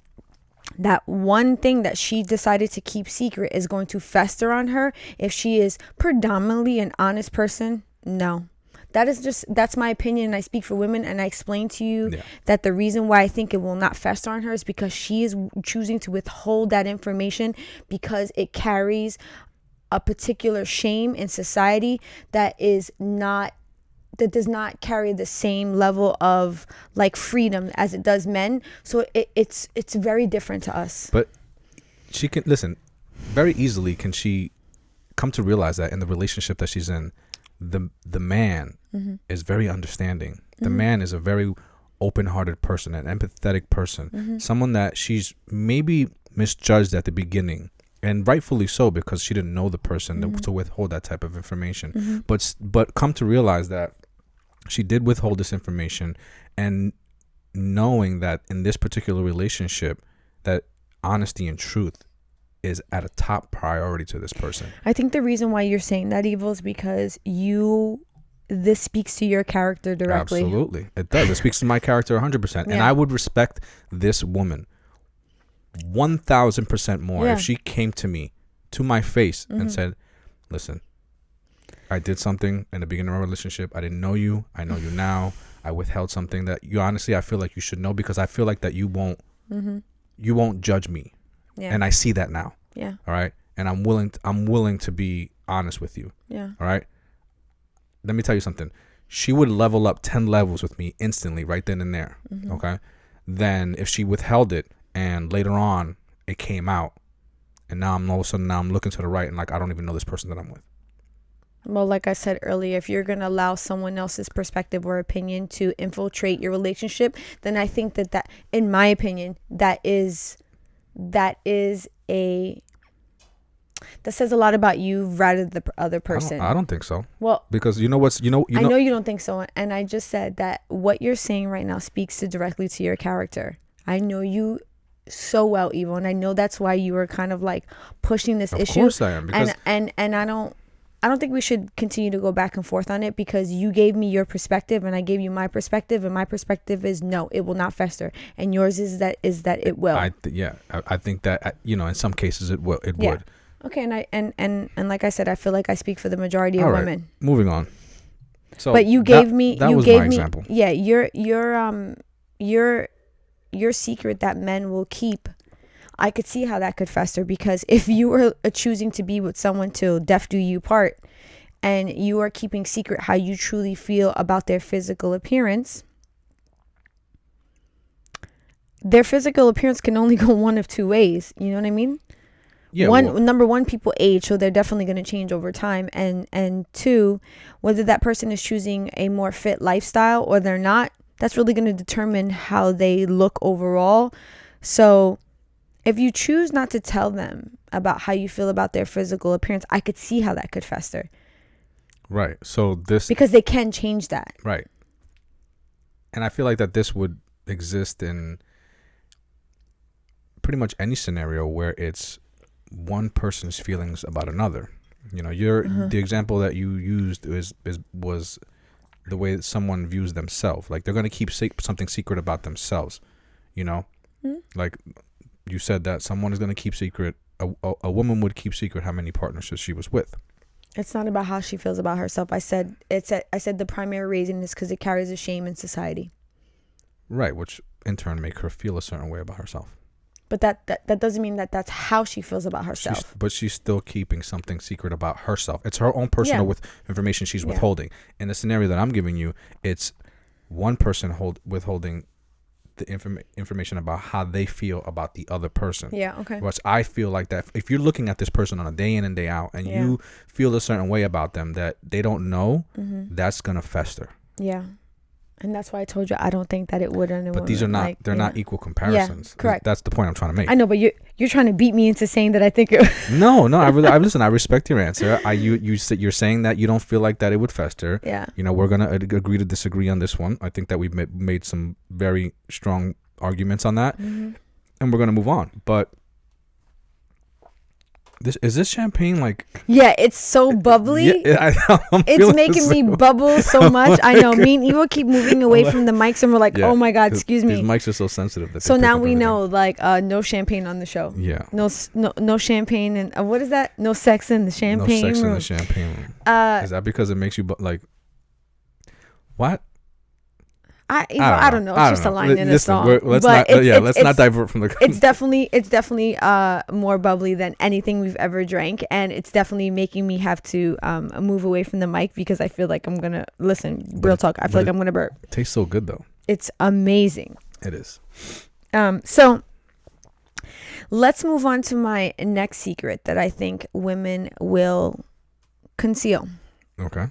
one thing that she decided to keep secret is going to fester on her if she is predominantly an honest person? No. That's my opinion, and I speak for women, and I explain to you that the reason why I think it will not fester on her is because she is choosing to withhold that information because it carries a particular shame in society that does not carry the same level of like freedom as it does men. So it's very different to us. But she can listen very easily. Can she come to realize that in the relationship that she's in, the man is very understanding. The man is a very open-hearted person, an empathetic person, someone that she's maybe misjudged at the beginning, and rightfully so, because she didn't know the person to withhold that type of information. But come to realize that she did withhold this information, and knowing that in this particular relationship that honesty and truth is at a top priority to this person. I think the reason why you're saying that, Evil, is because you this speaks to your character directly. Absolutely. It does. It speaks to my character 100%. And I would respect this woman 1,000% more if she came to me, to my face, and said, listen, I did something in the beginning of our relationship. I didn't know you. I know you now. I withheld something that you honestly, I feel like you should know, because I feel like that you won't judge me. Yeah. And I see that now. Yeah. All right. And I'm willing to be honest with you. Yeah. All right. Let me tell you something. She would level up 10 levels with me instantly, right then and there. Okay. Then if she withheld it and later on it came out, and now I'm all of a sudden I'm looking to the right and like I don't even know this person that I'm with. Well, like I said earlier, if you're going to allow someone else's perspective or opinion to infiltrate your relationship, then I think that in my opinion, that says a lot about you rather than the other person. I don't think so. Well, because I know you don't think so. And I just said that what you're saying right now speaks directly to your character. I know you so well, Evo, and I know that's why you were kind of like pushing this issue. Of course I am. Because and I don't think we should continue to go back and forth on it, because you gave me your perspective and I gave you my perspective, and my perspective is no, it will not fester, and yours is that it will. I think that in some cases it will. It would. Okay, and like I said, I feel like I speak for the majority of women. Moving on. So, but you gave me my example. Yeah, your secret that men will keep. I could see how that could fester, because if you were choosing to be with someone till death do you part, and you are keeping secret how you truly feel about their physical appearance, their physical appearance can only go one of two ways. You know what I mean? Yeah. Number one, people age, so they're definitely going to change over time. And two, whether that person is choosing a more fit lifestyle or they're not, that's really going to determine how they look overall. So if you choose not to tell them about how you feel about their physical appearance, I could see how that could fester. Right. So because they can change that. Right. And I feel like that this would exist in pretty much any scenario where it's one person's feelings about another. The example that you used was the way that someone views themselves. Like they're going to keep something secret about themselves. Like you said that someone is going to keep secret. A woman would keep secret how many partnerships she was with. It's not about how she feels about herself. I said the primary reason is because it carries a shame in society. Right, which in turn make her feel a certain way about herself. But that doesn't mean that that's how she feels about herself. But she's still keeping something secret about herself. It's her own personal information she's withholding. In the scenario that I'm giving you, it's one person withholding the information about how they feel about the other person. Yeah, okay. Which I feel like that if you're looking at this person on a day in and day out and you feel a certain way about them that they don't know, that's going to fester. Yeah. And that's why I told you I don't think that it would. But these are not, they're not equal comparisons. Yeah, correct. That's the point I'm trying to make. I know, but you're trying to beat me into saying that I think it. No, I listen. I respect your answer. You're saying that you don't feel like that it would fester. Yeah. We're gonna agree to disagree on this one. I think that we've made some very strong arguments on that, and we're gonna move on. But this champagne like? Yeah, it's so bubbly. Yeah, it's making me bubble so much. I know. Me and Evo keep moving away from the mics, and we're like, oh my god, excuse me. These mics are so sensitive. So now we know, like, no champagne on the show. Yeah. No champagne, and what is that? No sex in the champagne room. No sex in the champagne room. Is that because it makes you like? What? I don't know. It's just a line in a song. Let's not divert from the. It's definitely more bubbly than anything we've ever drank, and it's definitely making me have to move away from the mic because I feel like I'm gonna listen. Real talk. I feel like I'm gonna burp. It tastes so good though. It's amazing. It is. So let's move on to my next secret that I think women will conceal. Okay.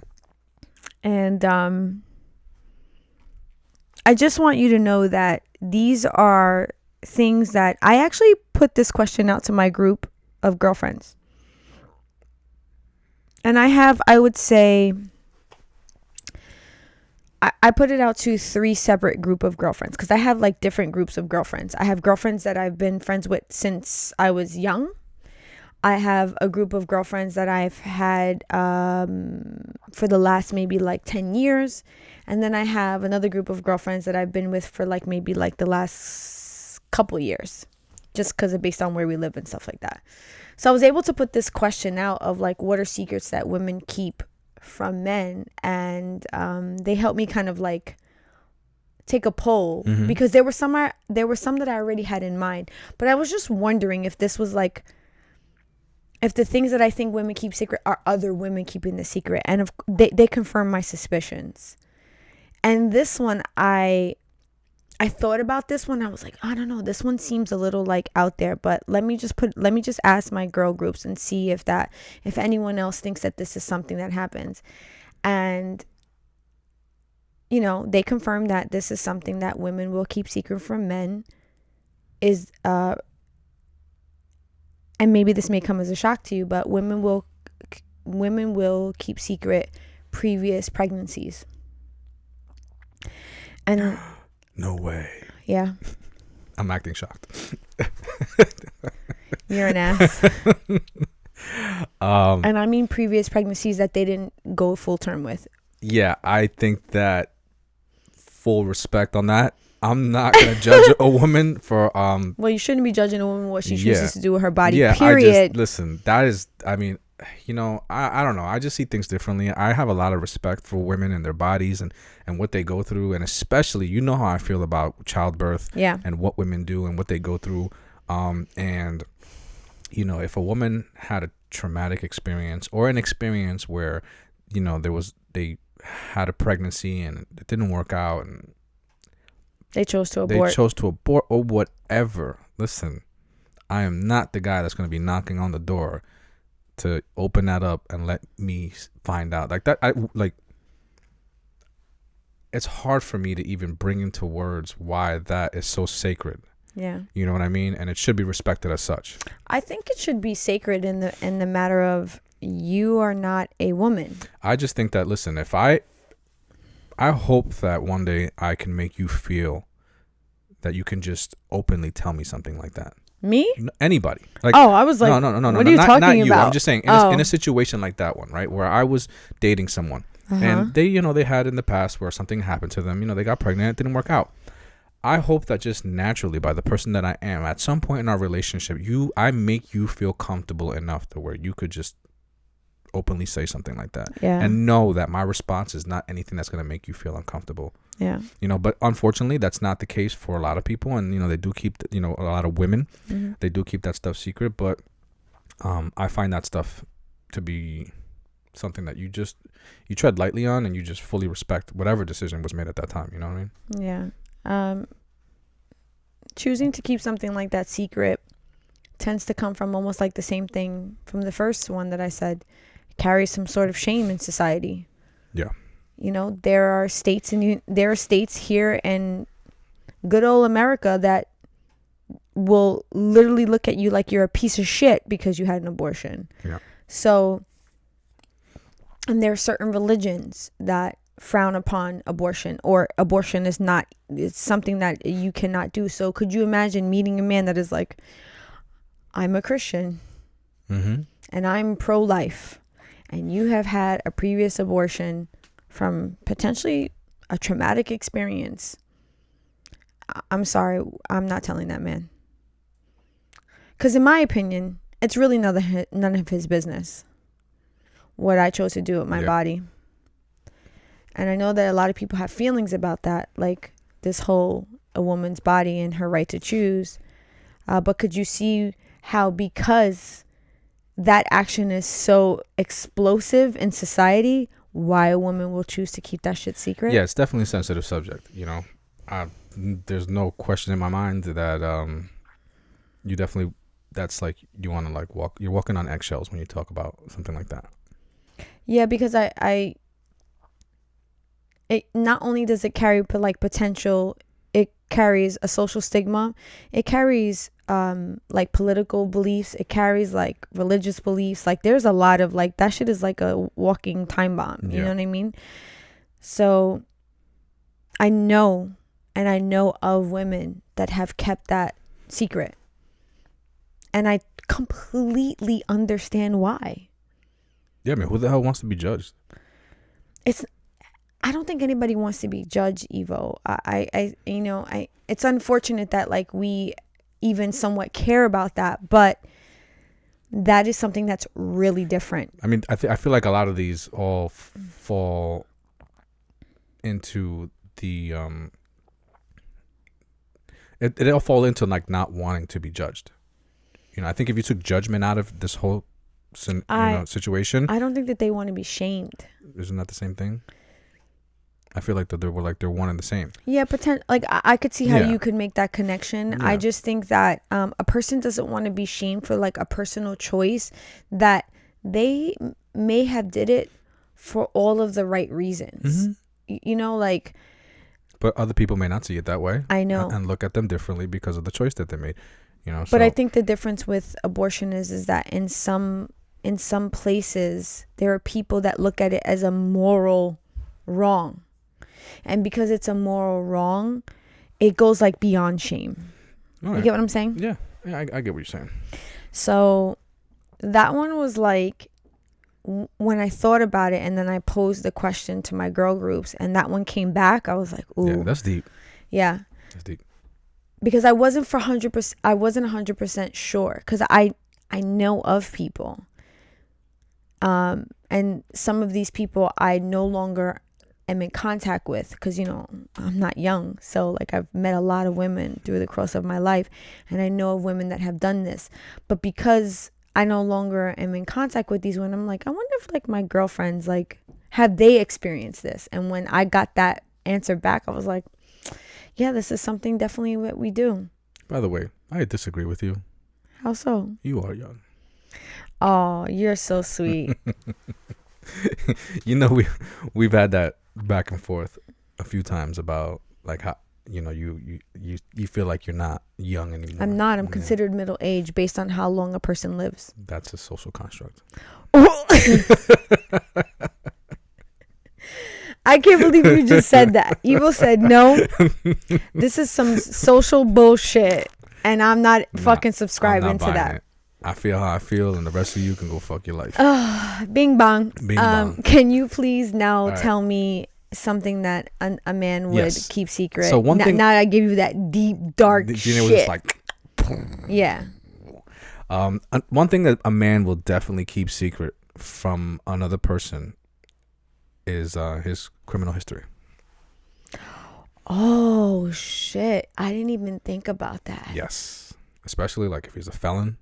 And I just want you to know that these are things that I actually put this question out to my group of girlfriends. And I would say, I put it out to 3 separate group of girlfriends because I have like different groups of girlfriends. I have girlfriends that I've been friends with since I was young. I have a group of girlfriends that I've had for the last maybe like 10 years. And then I have another group of girlfriends that I've been with for like maybe like the last couple years, just because of based on where we live and stuff like that. So I was able to put this question out of like, what are secrets that women keep from men? And they helped me kind of like take a poll, because there were some that I already had in mind, but I was just wondering if this was like, if the things that I think women keep secret are other women keeping the secret. And if they confirm my suspicions. And this one, I thought about this one. I was like, I don't know, this one seems a little like out there, but let me just ask my girl groups and see if anyone else thinks that this is something that happens. And you know, they confirmed that this is something that women will keep secret from men, is and maybe this may come as a shock to you, but women will keep secret previous pregnancies. And no way. Yeah. I'm acting shocked. You're an ass. And I mean previous pregnancies that they didn't go full term with. Yeah, I think that, full respect on that. I'm not gonna judge a woman for well, you shouldn't be judging a woman what she chooses to do with her body. Yeah, period. Listen, that is, I mean, you know, I don't know. I just see things differently. I have a lot of respect for women and their bodies and what they go through, and especially, you know how I feel about childbirth. Yeah. And what women do and what they go through. And you know, if a woman had a traumatic experience or an experience where, you know, they had a pregnancy and it didn't work out and they chose to abort or whatever. Listen, I am not the guy that's going to be knocking on the door to open that up and let me find out like that. It's hard for me to even bring into words why that is so sacred. Yeah. You know what I mean? And it should be respected as such. I think it should be sacred in the matter of, you are not a woman. I just think that, listen, if I hope that one day I can make you feel that you can just openly tell me something like that. Me? Anybody. Like, oh, I was like, no. What are you talking not you. about? I'm just saying, in a situation like that one, right, where I was dating someone, and they, you know, they had in the past where something happened to them, you know, they got pregnant, it didn't work out. I hope that just naturally, by the person that I am, at some point in our relationship, I make you feel comfortable enough to where you could just openly say something like that. Yeah. And know that my response is not anything that's going to make you feel uncomfortable. Yeah. You know, but unfortunately, that's not the case for a lot of people. And, you know, they do keep, you know, a lot of women, they do keep that stuff secret. But I find that stuff to be something that you tread lightly on, and you just fully respect whatever decision was made at that time. You know what I mean? Yeah. Choosing to keep something like that secret tends to come from almost like the same thing from the first one that I said. It carries some sort of shame in society. Yeah. You know, there are states here in good old America that will literally look at you like you're a piece of shit because you had an abortion. Yeah. So, and there are certain religions that frown upon abortion, or abortion is it's something that you cannot do. So could you imagine meeting a man that is like, I'm a Christian and I'm pro-life, and you have had a previous abortion from potentially a traumatic experience? I'm sorry, I'm not telling that man. Because in my opinion, it's really none of his business what I chose to do with my body. And I know that a lot of people have feelings about that, like this whole a woman's body and her right to choose. But could you see how, because that action is so explosive in society, why a woman will choose to keep that shit secret? Yeah, it's definitely a sensitive subject. You know, there's no question in my mind that you definitely, that's like, you want to like you're walking on eggshells when you talk about something like that. Yeah, because it not only does it carry like potential, it carries a social stigma, it carries like political beliefs, it carries like religious beliefs. Like there's a lot of like, that shit is like a walking time bomb. You know what I mean? So I know of women that have kept that secret, and I completely understand why. Yeah, I mean, who the hell wants to be judged? I don't think anybody wants to be judged, Evo. It's unfortunate that like we even somewhat care about that, but that is something that's really different. I mean, I feel like a lot of these all fall into the it all fall into like not wanting to be judged. I think if you took judgment out of this whole situation, I don't think that they want to be shamed. Isn't that the same thing? I feel like that they're one and the same. Yeah, like I could see how you could make that connection. Yeah. I just think that a person doesn't want to be shamed for like a personal choice that they may have did it for all of the right reasons. Like. But other people may not see it that way. I know, and look at them differently because of the choice that they made. But I think the difference with abortion is that in some places there are people that look at it as a moral wrong. And because it's a moral wrong, it goes like beyond shame. Right. You get what I'm saying? Yeah, I get what you're saying. So that one was like, when I thought about it and then I posed the question to my girl groups and that one came back, I was like, ooh. Yeah, that's deep. Yeah. That's deep. Because I wasn't 100% sure, because I know of people. And some of these people I no longer am in contact with because, I'm not young. So like I've met a lot of women through the course of my life and I know of women that have done this. But because I no longer am in contact with these women, I'm like, I wonder if like my girlfriends, like, have they experienced this? And when I got that answer back, I was like, yeah, this is something definitely what we do. By the way, I disagree with you. How so? You are young. Oh, you're so sweet. We've had that back and forth a few times about like how you feel like you're not young anymore. I'm not. I'm considered middle age based on how long a person lives. That's a social construct. I can't believe you just said that. Evil said no. This is some social bullshit, and I'm not fucking subscribing to that. I feel how I feel, and the rest of you can go fuck your life. Bing bong. Bing bong. Can you please now tell me something that a man would keep secret? So one thing. Now I give you that deep, dark shit. Was just like, yeah. One thing that a man will definitely keep secret from another person is his criminal history. Oh shit! I didn't even think about that. Yes, especially like if he's a felon.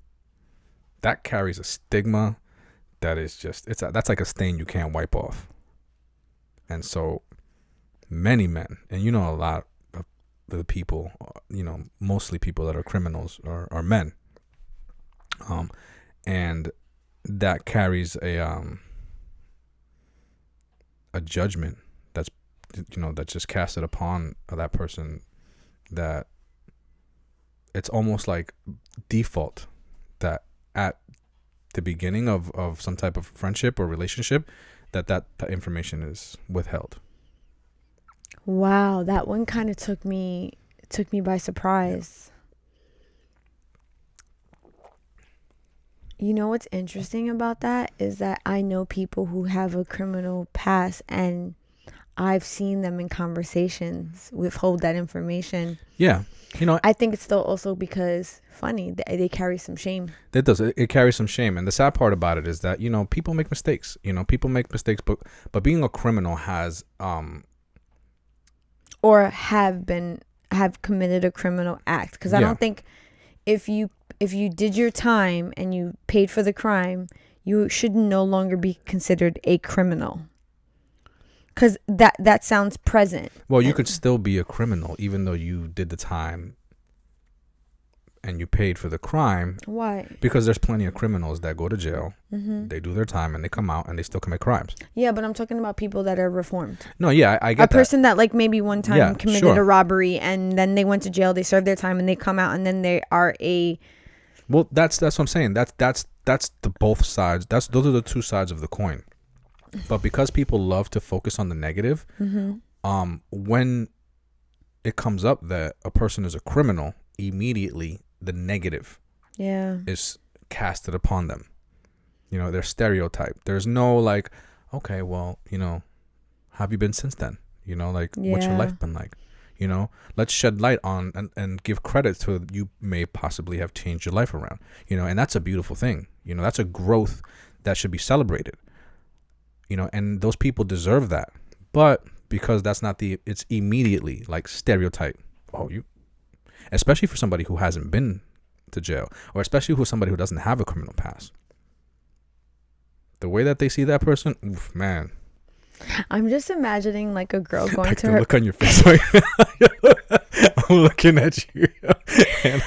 That carries a stigma that is just that's like a stain you can't wipe off. And so many men, and a lot of the people, mostly people that are criminals are men. And that carries a judgment that's just casted upon that person, that it's almost like default that at the beginning of some type of friendship or relationship that information is withheld. Wow, that one kind of took me by surprise. You know what's interesting about that is that I know people who have a criminal past, and I've seen them in conversations withhold that information. Yeah. I think it's still also because they carry some shame. It does. It carries some shame. And the sad part about it is that, people make mistakes. People make mistakes, but being a criminal has or have committed a criminal act, because I don't think if you did your time and you paid for the crime, you should no longer be considered a criminal. Because that sounds present. Well, you could still be a criminal even though you did the time and you paid for the crime. Why? Because there's plenty of criminals that go to jail. Mm-hmm. They do their time and they come out and they still commit crimes. Yeah, but I'm talking about people that are reformed. No, yeah, I get that. A person that like maybe one time committed a robbery and then they went to jail, they served their time and they come out and then they are a... Well, that's what I'm saying. That's the both sides. Those are the two sides of the coin. But because people love to focus on the negative, mm-hmm. When it comes up that a person is a criminal, immediately the negative is casted upon them. You know, they're stereotyped. There's no like, okay, well, you know, how have you been since then? You know, like, what's your life been like? You know, let's shed light on and give credit to you may possibly have changed your life around. You know, and that's a beautiful thing. You know, that's a growth that should be celebrated. You know, and those people deserve that. But because that's not it's immediately like stereotype. Oh, especially for somebody who hasn't been to jail, or especially for somebody who doesn't have a criminal past. The way that they see that person, oof, man. I'm just imagining like a girl going like to the her. Look on your face. I'm looking at you.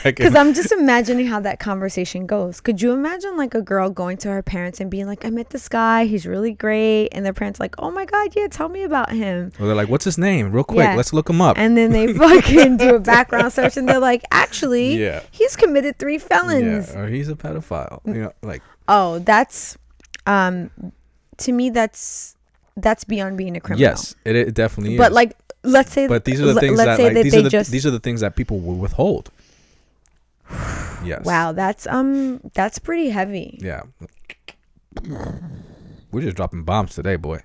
Because I'm just imagining how that conversation goes. Could you imagine like a girl going to her parents and being like, I met this guy, he's really great, and their parents like, oh my god, yeah, tell me about him. Well, they're like, what's his name? Real quick, let's look him up. And then they fucking do a background search and they're like, actually, he's committed 3 felons. Yeah, or he's a pedophile. You know, like. Oh, that's to me that's beyond being a criminal. Yes, it definitely is. But like, let's say. But these are the things that like, these are the things that people will withhold. Yes. Wow, that's pretty heavy. Yeah. We're just dropping bombs today, boy.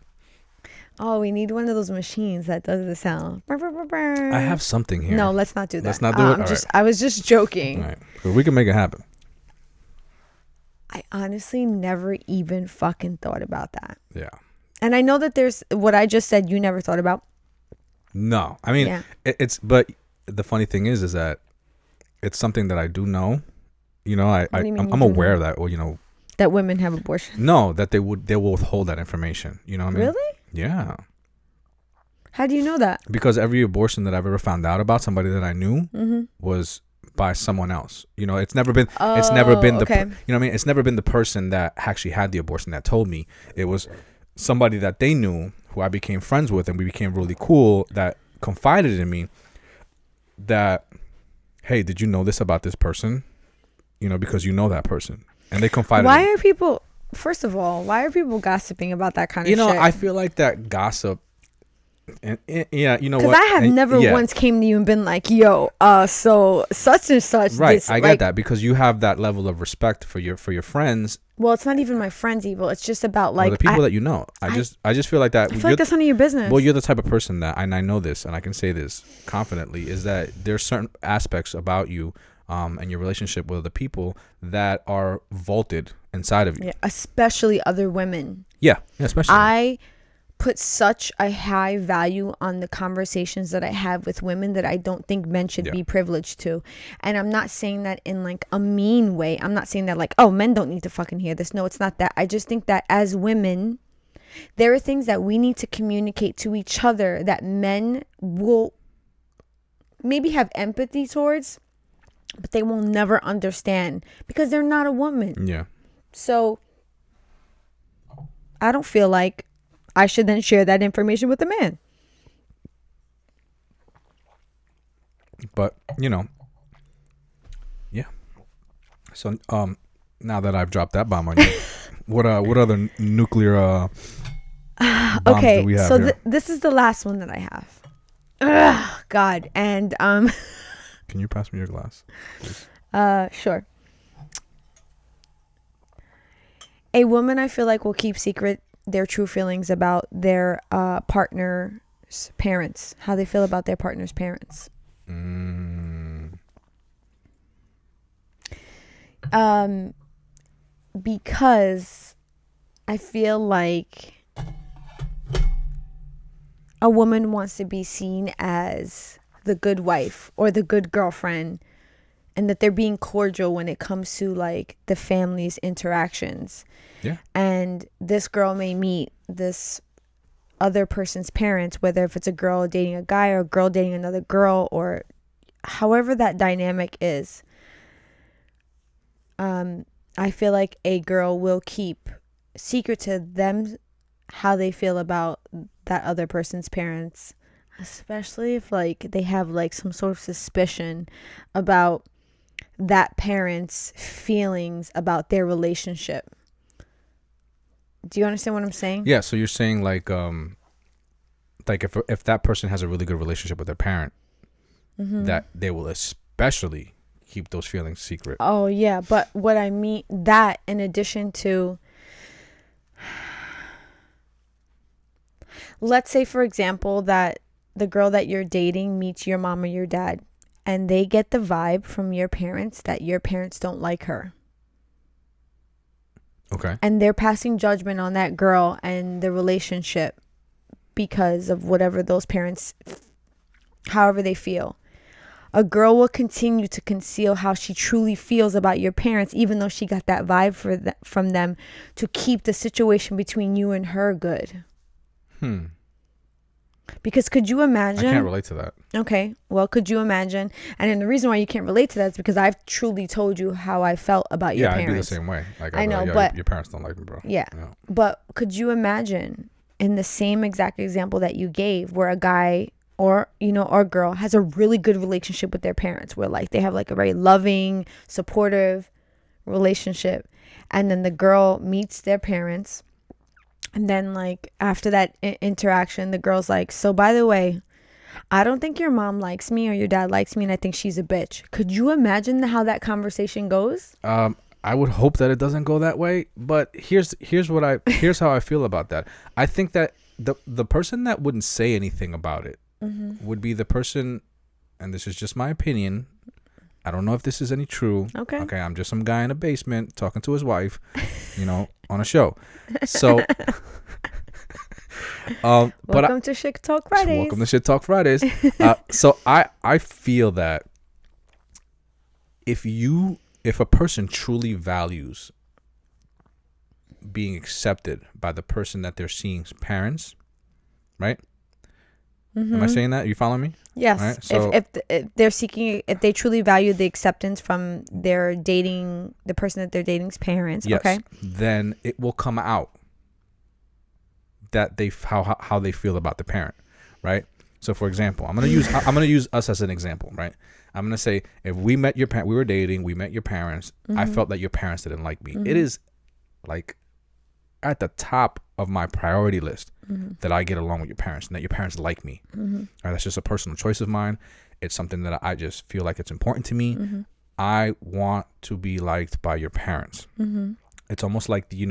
Oh, we need one of those machines that does the sound. I have something here. No, let's not do that. Let's not do it. I was just joking. All right. But we can make it happen. I honestly never even fucking thought about that. Yeah. And I know that there's what I just said you never thought about. No. I mean, but the funny thing is that it's something that I do know. You know, I'm aware of that. Well, you know, that women have abortions. No, that they will withhold that information. You know what I mean? Really? Yeah. How do you know that? Because every abortion that I've ever found out about somebody that I knew was by someone else. You know, it's never been the you know what I mean? It's never been the person that actually had the abortion that told me. It was somebody that they knew who I became friends with and we became really cool that confided in me that, hey, did you know this about this person? You know, because you know that person. And they confided in me. First of all, why are people gossiping about that kind of shit? You know, I feel like that gossip. And yeah, you know what? Because I have never once came to you and been like, "Yo, so such and such." Right, I get that because you have that level of respect for your friends. Well, it's not even my friends, evil. It's just about like the people that you know. I just feel like that. I feel like that's none of your business. Well, you're the type of person that, and I know this, and I can say this confidently, is that there's certain aspects about you, and your relationship with other people that are vaulted inside of you. Yeah, especially other women. Yeah, especially. I put such a high value on the conversations that I have with women that I don't think men should be privileged to. And I'm not saying that in like a mean way. I'm not saying that like, oh, men don't need to fucking hear this. No, it's not that. I just think that as women, there are things that we need to communicate to each other that men will maybe have empathy towards, but they will never understand because they're not a woman. Yeah. So I don't feel like I should then share that information with a man. But, you know, yeah. So, now that I've dropped that bomb on you, what other nuclear bombs do we have so here? This is the last one that I have. Ugh, God. And can you pass me your glass, please? Sure. A woman, I feel like, will keep secret their true feelings about their partner's parents, how they feel about their partner's parents. Because I feel like a woman wants to be seen as the good wife or the good girlfriend, and that they're being cordial when it comes to like the family's interactions. Yeah. And this girl may meet this other person's parents, whether if it's a girl dating a guy or a girl dating another girl or however that dynamic is. I feel like a girl will keep secret to them how they feel about that other person's parents, especially if like they have like some sort of suspicion about that parent's feelings about their relationship. Do you understand what I'm saying? Yeah, so you're saying like if that person has a really good relationship with their parent, that they will especially keep those feelings secret. Oh yeah, but what I mean, that in addition to, let's say for example that the girl that you're dating meets your mom or your dad, and they get the vibe from your parents that your parents don't like her. Okay. And they're passing judgment on that girl and the relationship because of whatever those parents, however they feel. A girl will continue to conceal how she truly feels about your parents, even though she got that vibe from them, to keep the situation between you and her good. Because could you imagine? I can't relate to that. Okay. Well, could you imagine? And then the reason why you can't relate to that is because I've truly told you how I felt about your parents. Yeah, I'd be the same way. Like, I know, like, but your parents don't like me, bro. Yeah. But could you imagine in the same exact example that you gave, where a guy or girl has a really good relationship with their parents, where like they have like a very loving, supportive relationship, and then the girl meets their parents, and then like after that interaction, the girl's like, so by the way, I don't think your mom likes me or your dad likes me, and I think she's a bitch. Could you imagine how that conversation goes? I would hope that it doesn't go that way, but here's how I feel about that. I think that the person that wouldn't say anything about it would be the person, and this is just my opinion. I don't know if this is any true. Okay, I'm just some guy in a basement talking to his wife, on a show. So, welcome to Shit Talk Fridays. Welcome to Shit Talk Fridays. So I feel that if a person truly values being accepted by the person that they're seeing's parents, right? Am I saying that? You following me? Yes. Right? So if they're seeking, if they truly value the acceptance from the person that they're dating's parents, yes, okay, then it will come out that how they feel about the parent, right? So for example, I'm gonna use us as an example, right? I'm gonna say if we met your we were dating, we met your parents. I felt that your parents didn't like me. It is like at the top of my priority list that I get along with your parents and that your parents like me. Right, that's just a personal choice of mine. It's something that I just feel like it's important to me. I want to be liked by your parents. It's almost like the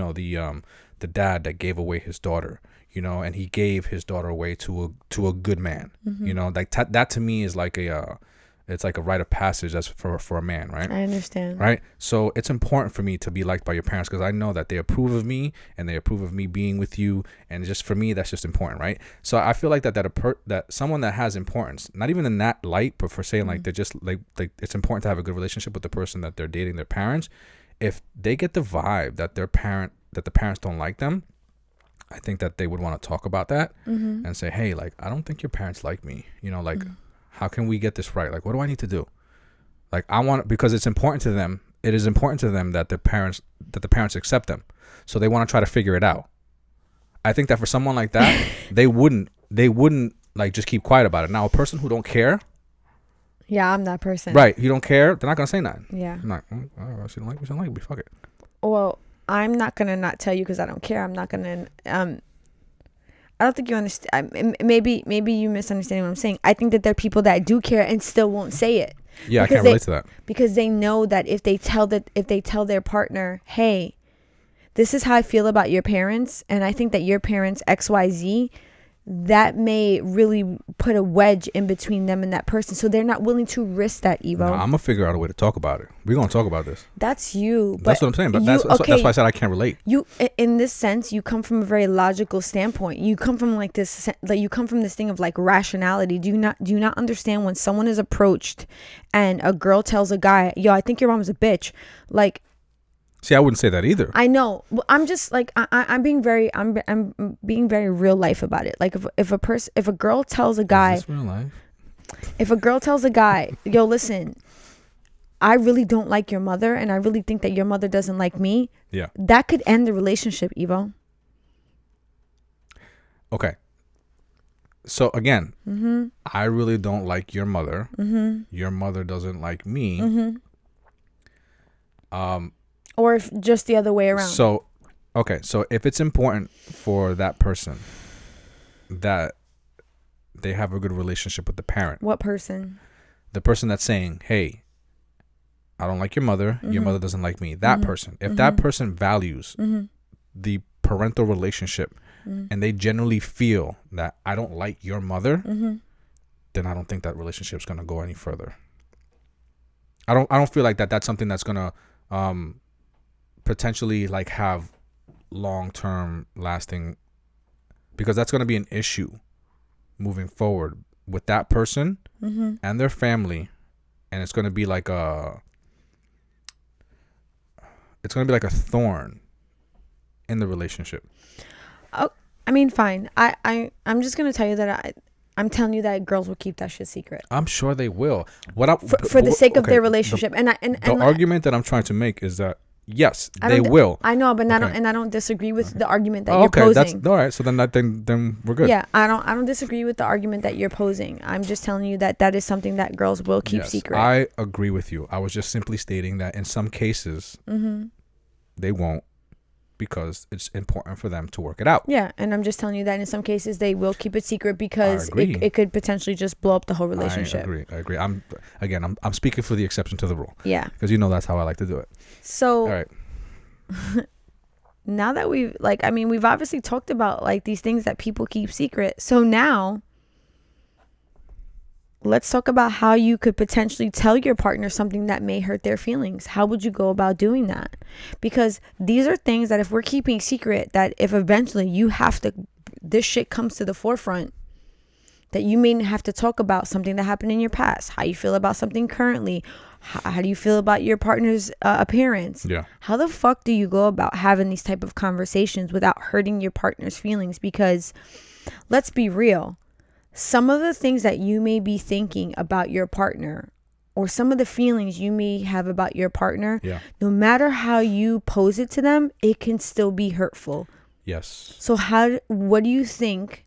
dad that gave away his daughter, and he gave his daughter away to a good man. Like that to me is like it's like a rite of passage as for a man, right? I understand. Right? So it's important for me to be liked by your parents because I know that they approve of me and they approve of me being with you, and just for me that's just important, right? So I feel like that someone that has importance, not even in that light, but for saying like they're just like it's important to have a good relationship with the person that they're dating, their parents. If they get the vibe that the parents don't like them, I think that they would want to talk about that and say, hey, like, I don't think your parents like me. How can we get this right? Like, what do I need to do? Like, because it's important to them. It is important to them that the parents accept them. So they want to try to figure it out. I think that for someone like that, they wouldn't like just keep quiet about it. Now, a person who don't care. Yeah, I'm that person. Right. You don't care. They're not going to say nothing. Yeah. I'm like, she don't like me. Fuck it. Well, I'm not going to not tell you because I don't care. I'm not going to, I don't think you understand. Maybe you misunderstanding what I'm saying. I think that there are people that do care and still won't say it. Yeah, I can't relate to that. Because they know that if they tell their partner, hey, this is how I feel about your parents, and I think that your parents XYZ, that may really put a wedge in between them and that person. So they're not willing to risk that, Evo. No, I'm going to figure out a way to talk about it. We're going to talk about this. That's you. That's what I'm saying. But that's why I said I can't relate. You, in this sense, you come from a very logical standpoint. You come from this thing of like rationality. Do you not understand when someone is approached and a girl tells a guy, yo, I think your mom is a bitch. Like, see, I wouldn't say that either. I know. I'm just like I'm being very real life about it. Like if a girl tells a guy, is this real life? If a girl tells a guy, yo, listen, I really don't like your mother, and I really think that your mother doesn't like me. Yeah. That could end the relationship, Evo. Okay. So again, I really don't like your mother. Your mother doesn't like me. Or if just the other way around. So, okay. So if it's important for that person that they have a good relationship with the parent. What person? The person that's saying, hey, I don't like your mother. Your mother doesn't like me. That person. If that person values the parental relationship and they genuinely feel that I don't like your mother, then I don't think that relationship's going to go any further. I don't feel like that's something that's going to potentially like have long-term lasting, because that's going to be an issue moving forward with that person and their family, and it's going to be like a thorn in the relationship. Oh, I mean, fine. I'm just gonna tell you that I'm telling you that girls will keep that shit secret. I'm sure they will. For the sake of their relationship, the argument that I'm trying to make is that yes, they will. I know, but I don't disagree with the argument that you're posing. That's all right. So then we're good. Yeah, I don't disagree with the argument that you're posing. I'm just telling you that is something that girls will keep secret. I agree with you. I was just simply stating that in some cases they won't, because it's important for them to work it out. Yeah, and I'm just telling you that in some cases they will keep it secret because it could potentially just blow up the whole relationship. I agree. I'm speaking for the exception to the rule. Yeah. Because that's how I like to do it. So all right. Now that we've obviously talked about like these things that people keep secret. So now let's talk about how you could potentially tell your partner something that may hurt their feelings. How would you go about doing that? Because these are things that if we're keeping secret, that if eventually this shit comes to the forefront, that you may have to talk about something that happened in your past, how you feel about something currently, how do you feel about your partner's appearance? Yeah. How the fuck do you go about having these type of conversations without hurting your partner's feelings? Because let's be real. Some of the things that you may be thinking about your partner, or some of the feelings you may have about your partner, no matter how you pose it to them, it can still be hurtful. Yes. So what do you think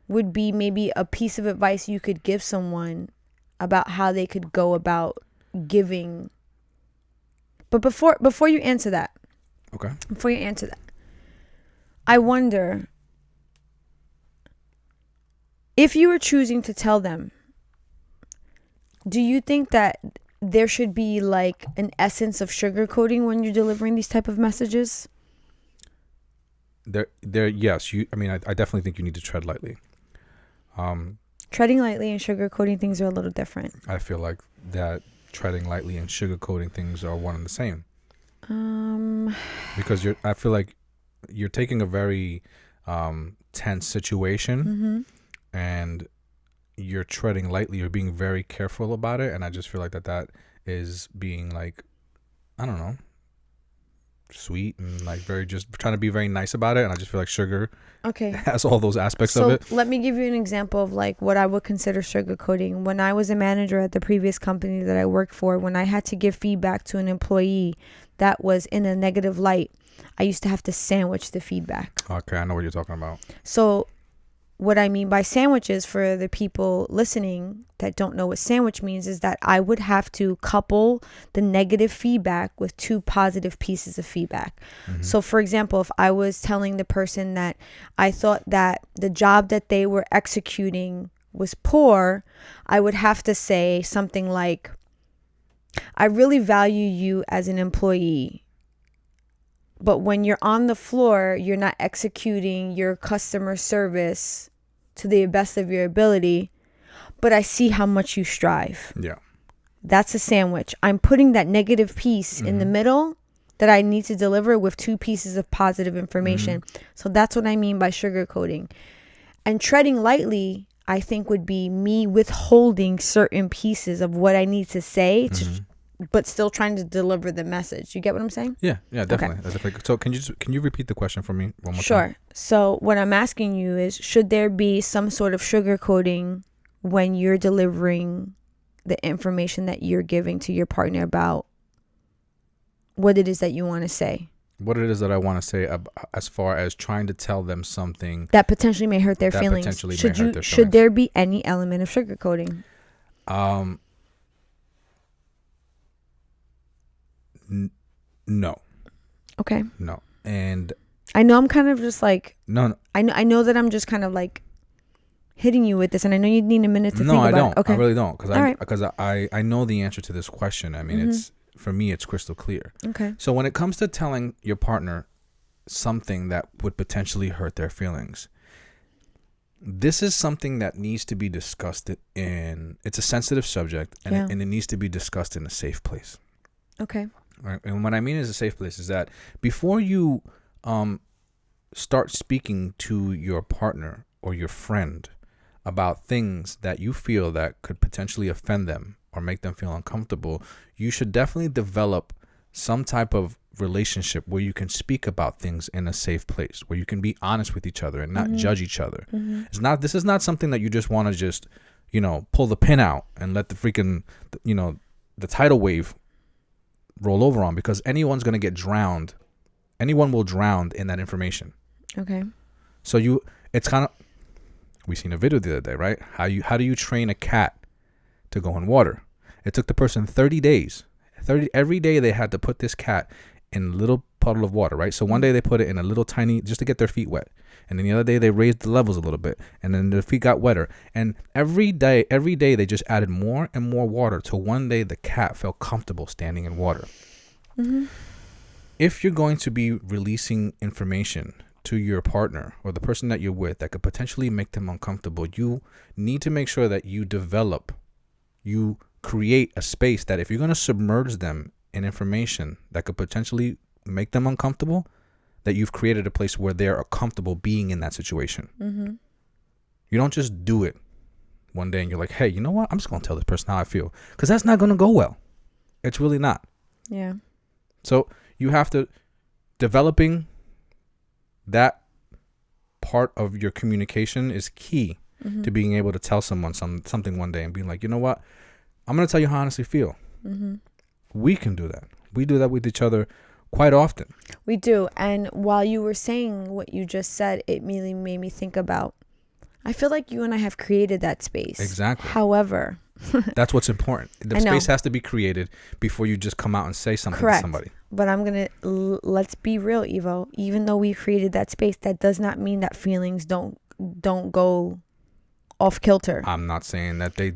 would be maybe a piece of advice you could give someone about how they could go about giving? But before you answer that, I wonder, if you were choosing to tell them, do you think that there should be like an essence of sugarcoating when you're delivering these type of messages? Yes. I definitely think you need to tread lightly. Treading lightly and sugarcoating things are a little different. I feel like that treading lightly and sugarcoating things are one and the same. Because I feel like you're taking a very tense situation. And you're treading lightly, you're being very careful about it, and I just feel like that is being like, I don't know, sweet and like very, just trying to be very nice about it. And I just feel like sugar has all those aspects of it. Let me give you an example of like what I would consider sugarcoating. When I was a manager at the previous company that I worked for, when I had to give feedback to an employee that was in a negative light, I used to have to sandwich the feedback. Okay, I know what you're talking about. So what I mean by sandwiches, for the people listening that don't know what sandwich means, is that I would have to couple the negative feedback with two positive pieces of feedback. So for example, if I was telling the person that I thought that the job that they were executing was poor, I would have to say something like, I really value you as an employee, but when you're on the floor, you're not executing your customer service to the best of your ability, but I see how much you strive. Yeah. That's a sandwich. I'm putting that negative piece in the middle that I need to deliver with two pieces of positive information. So that's what I mean by sugarcoating. And treading lightly, I think, would be me withholding certain pieces of what I need to say but still trying to deliver the message. You get what I'm saying? Yeah, definitely. Okay. So can you repeat the question for me one more time? Sure. So what I'm asking you is, should there be some sort of sugarcoating when you're delivering the information that you're giving to your partner about what it is that you want to say? What it is that I want to say as far as trying to tell them something that potentially may hurt their feelings. Should there be any element of sugarcoating? No. Okay. No. And I know I'm kind of just like, no. I know that I'm just kind of like hitting you with this, and I know you need a minute to think about it. No, I don't. Okay. I really don't, because I know the answer to this question. I mean, it's for me, it's crystal clear. Okay. So when it comes to telling your partner something that would potentially hurt their feelings, this is something that needs to be discussed it's a sensitive subject, and it needs to be discussed in a safe place. Okay. Right? And what I mean is a safe place is that before you start speaking to your partner or your friend about things that you feel that could potentially offend them or make them feel uncomfortable, you should definitely develop some type of relationship where you can speak about things in a safe place, where you can be honest with each other and not judge each other. This is not something that you just want to just, pull the pin out and let the freaking, the tidal wave roll over on, because anyone's going to get drowned. Anyone will drown in that information. Okay. So it's kind of, we seen a video the other day, right? How do you train a cat to go in water? It took the person 30 days. Every day they had to put this cat in a little puddle of water, right? So one day they put it in a little tiny, just to get their feet wet. And then the other day they raised the levels a little bit, and then their feet got wetter. And every day they just added more and more water till one day the cat felt comfortable standing in water. If you're going to be releasing information to your partner or the person that you're with that could potentially make them uncomfortable, you need to make sure that you create a space that if you're going to submerge them in information that could potentially make them uncomfortable, that you've created a place where they're comfortable being in that situation. You don't just do it one day and you're like, hey, you know what? I'm just going to tell this person how I feel, because that's not going to go well. It's really not. Yeah. So you have to, developing that part of your communication is key to being able to tell someone something one day and being like, you know what? I'm going to tell you how I honestly feel. We can do that. We do that with each other quite often. We do. And while you were saying what you just said, it really made me think about, I feel like you and I have created that space. Exactly. However, that's what's important. The space has to be created before you just come out and say something to somebody. But let's be real, Evo. Even though we created that space, that does not mean that feelings don't go off kilter. I'm not saying that they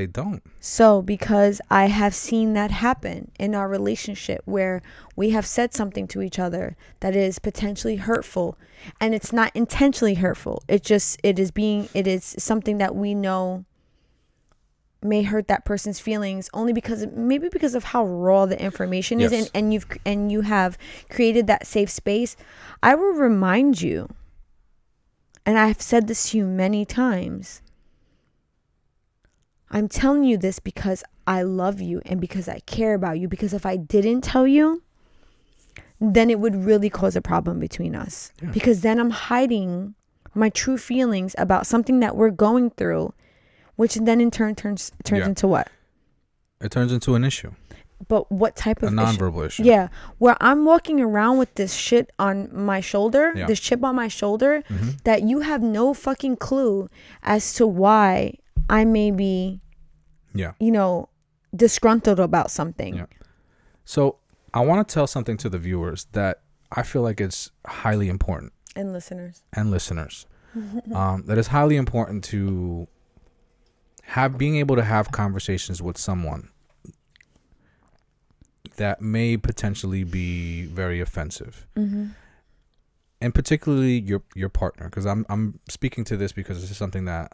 don't. So because I have seen that happen in our relationship where we have said something to each other that is potentially hurtful, and it's not intentionally hurtful. It is something that we know may hurt that person's feelings only because of how raw the information is, and you have created that safe space. I will remind you, and I've said this to you many times, I'm telling you this because I love you and because I care about you, because if I didn't tell you, then it would really cause a problem between us, because then I'm hiding my true feelings about something that we're going through, which then in turn turns into what? It turns into an issue. But what type of a nonverbal issue? Yeah, where I'm walking around with this shit on my shoulder, this chip on my shoulder, that you have no fucking clue as to why I may be, disgruntled about something. Yeah. So I want to tell something to the viewers that I feel like it's highly important. And listeners. That is highly important to being able to have conversations with someone that may potentially be very offensive, and particularly your partner, because I'm speaking to this because this is something that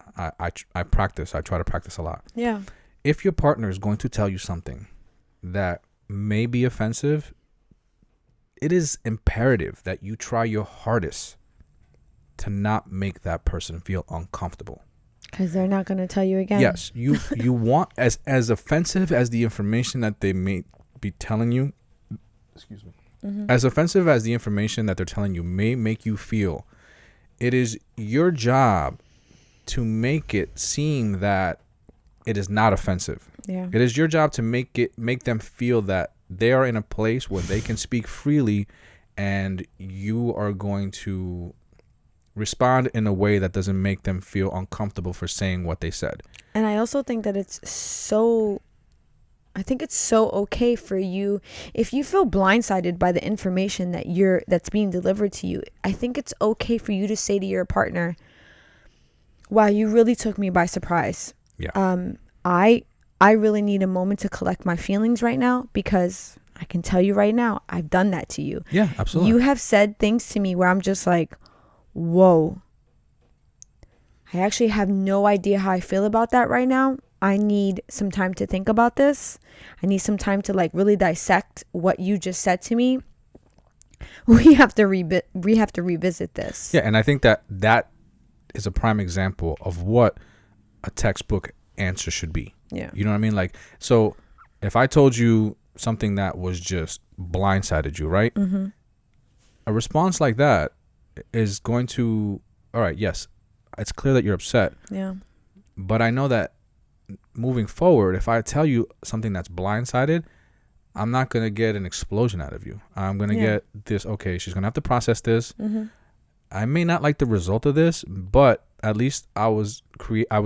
I practice. I try to practice a lot. Yeah. If your partner is going to tell you something that may be offensive, it is imperative that you try your hardest to not make that person feel uncomfortable. Because they're not going to tell you again. Yes, you want, as offensive as the information that they may be telling you, as offensive as the information that they're telling you may make you feel, it is your job to make it seem that it is not offensive. Yeah. It is your job to make them feel that they are in a place where they can speak freely, and you are going to respond in a way that doesn't make them feel uncomfortable for saying what they said. And I also think that it's so okay for you if you feel blindsided by the information that's being delivered to you. I think it's okay for you to say to your partner, wow, you really took me by surprise. Yeah. I really need a moment to collect my feelings right now, because I can tell you right now, I've done that to you. Yeah, absolutely. You have said things to me where I'm just like, whoa, I actually have no idea how I feel about that right now. I need some time to think about this. I need some time to like really dissect what you just said to me. We have to revisit this. Yeah, and I think that is a prime example of what a textbook answer should be. Yeah. You know what I mean? Like, so if I told you something that was just blindsided you, right? Mm-hmm. A response like that is going to, all right, yes, it's clear that you're upset. Yeah. But I know that moving forward, if I tell you something that's blindsided, I'm not going to get an explosion out of you. I'm going to get this, okay, she's going to have to process this. Mm-hmm. I may not like the result of this, but at least I was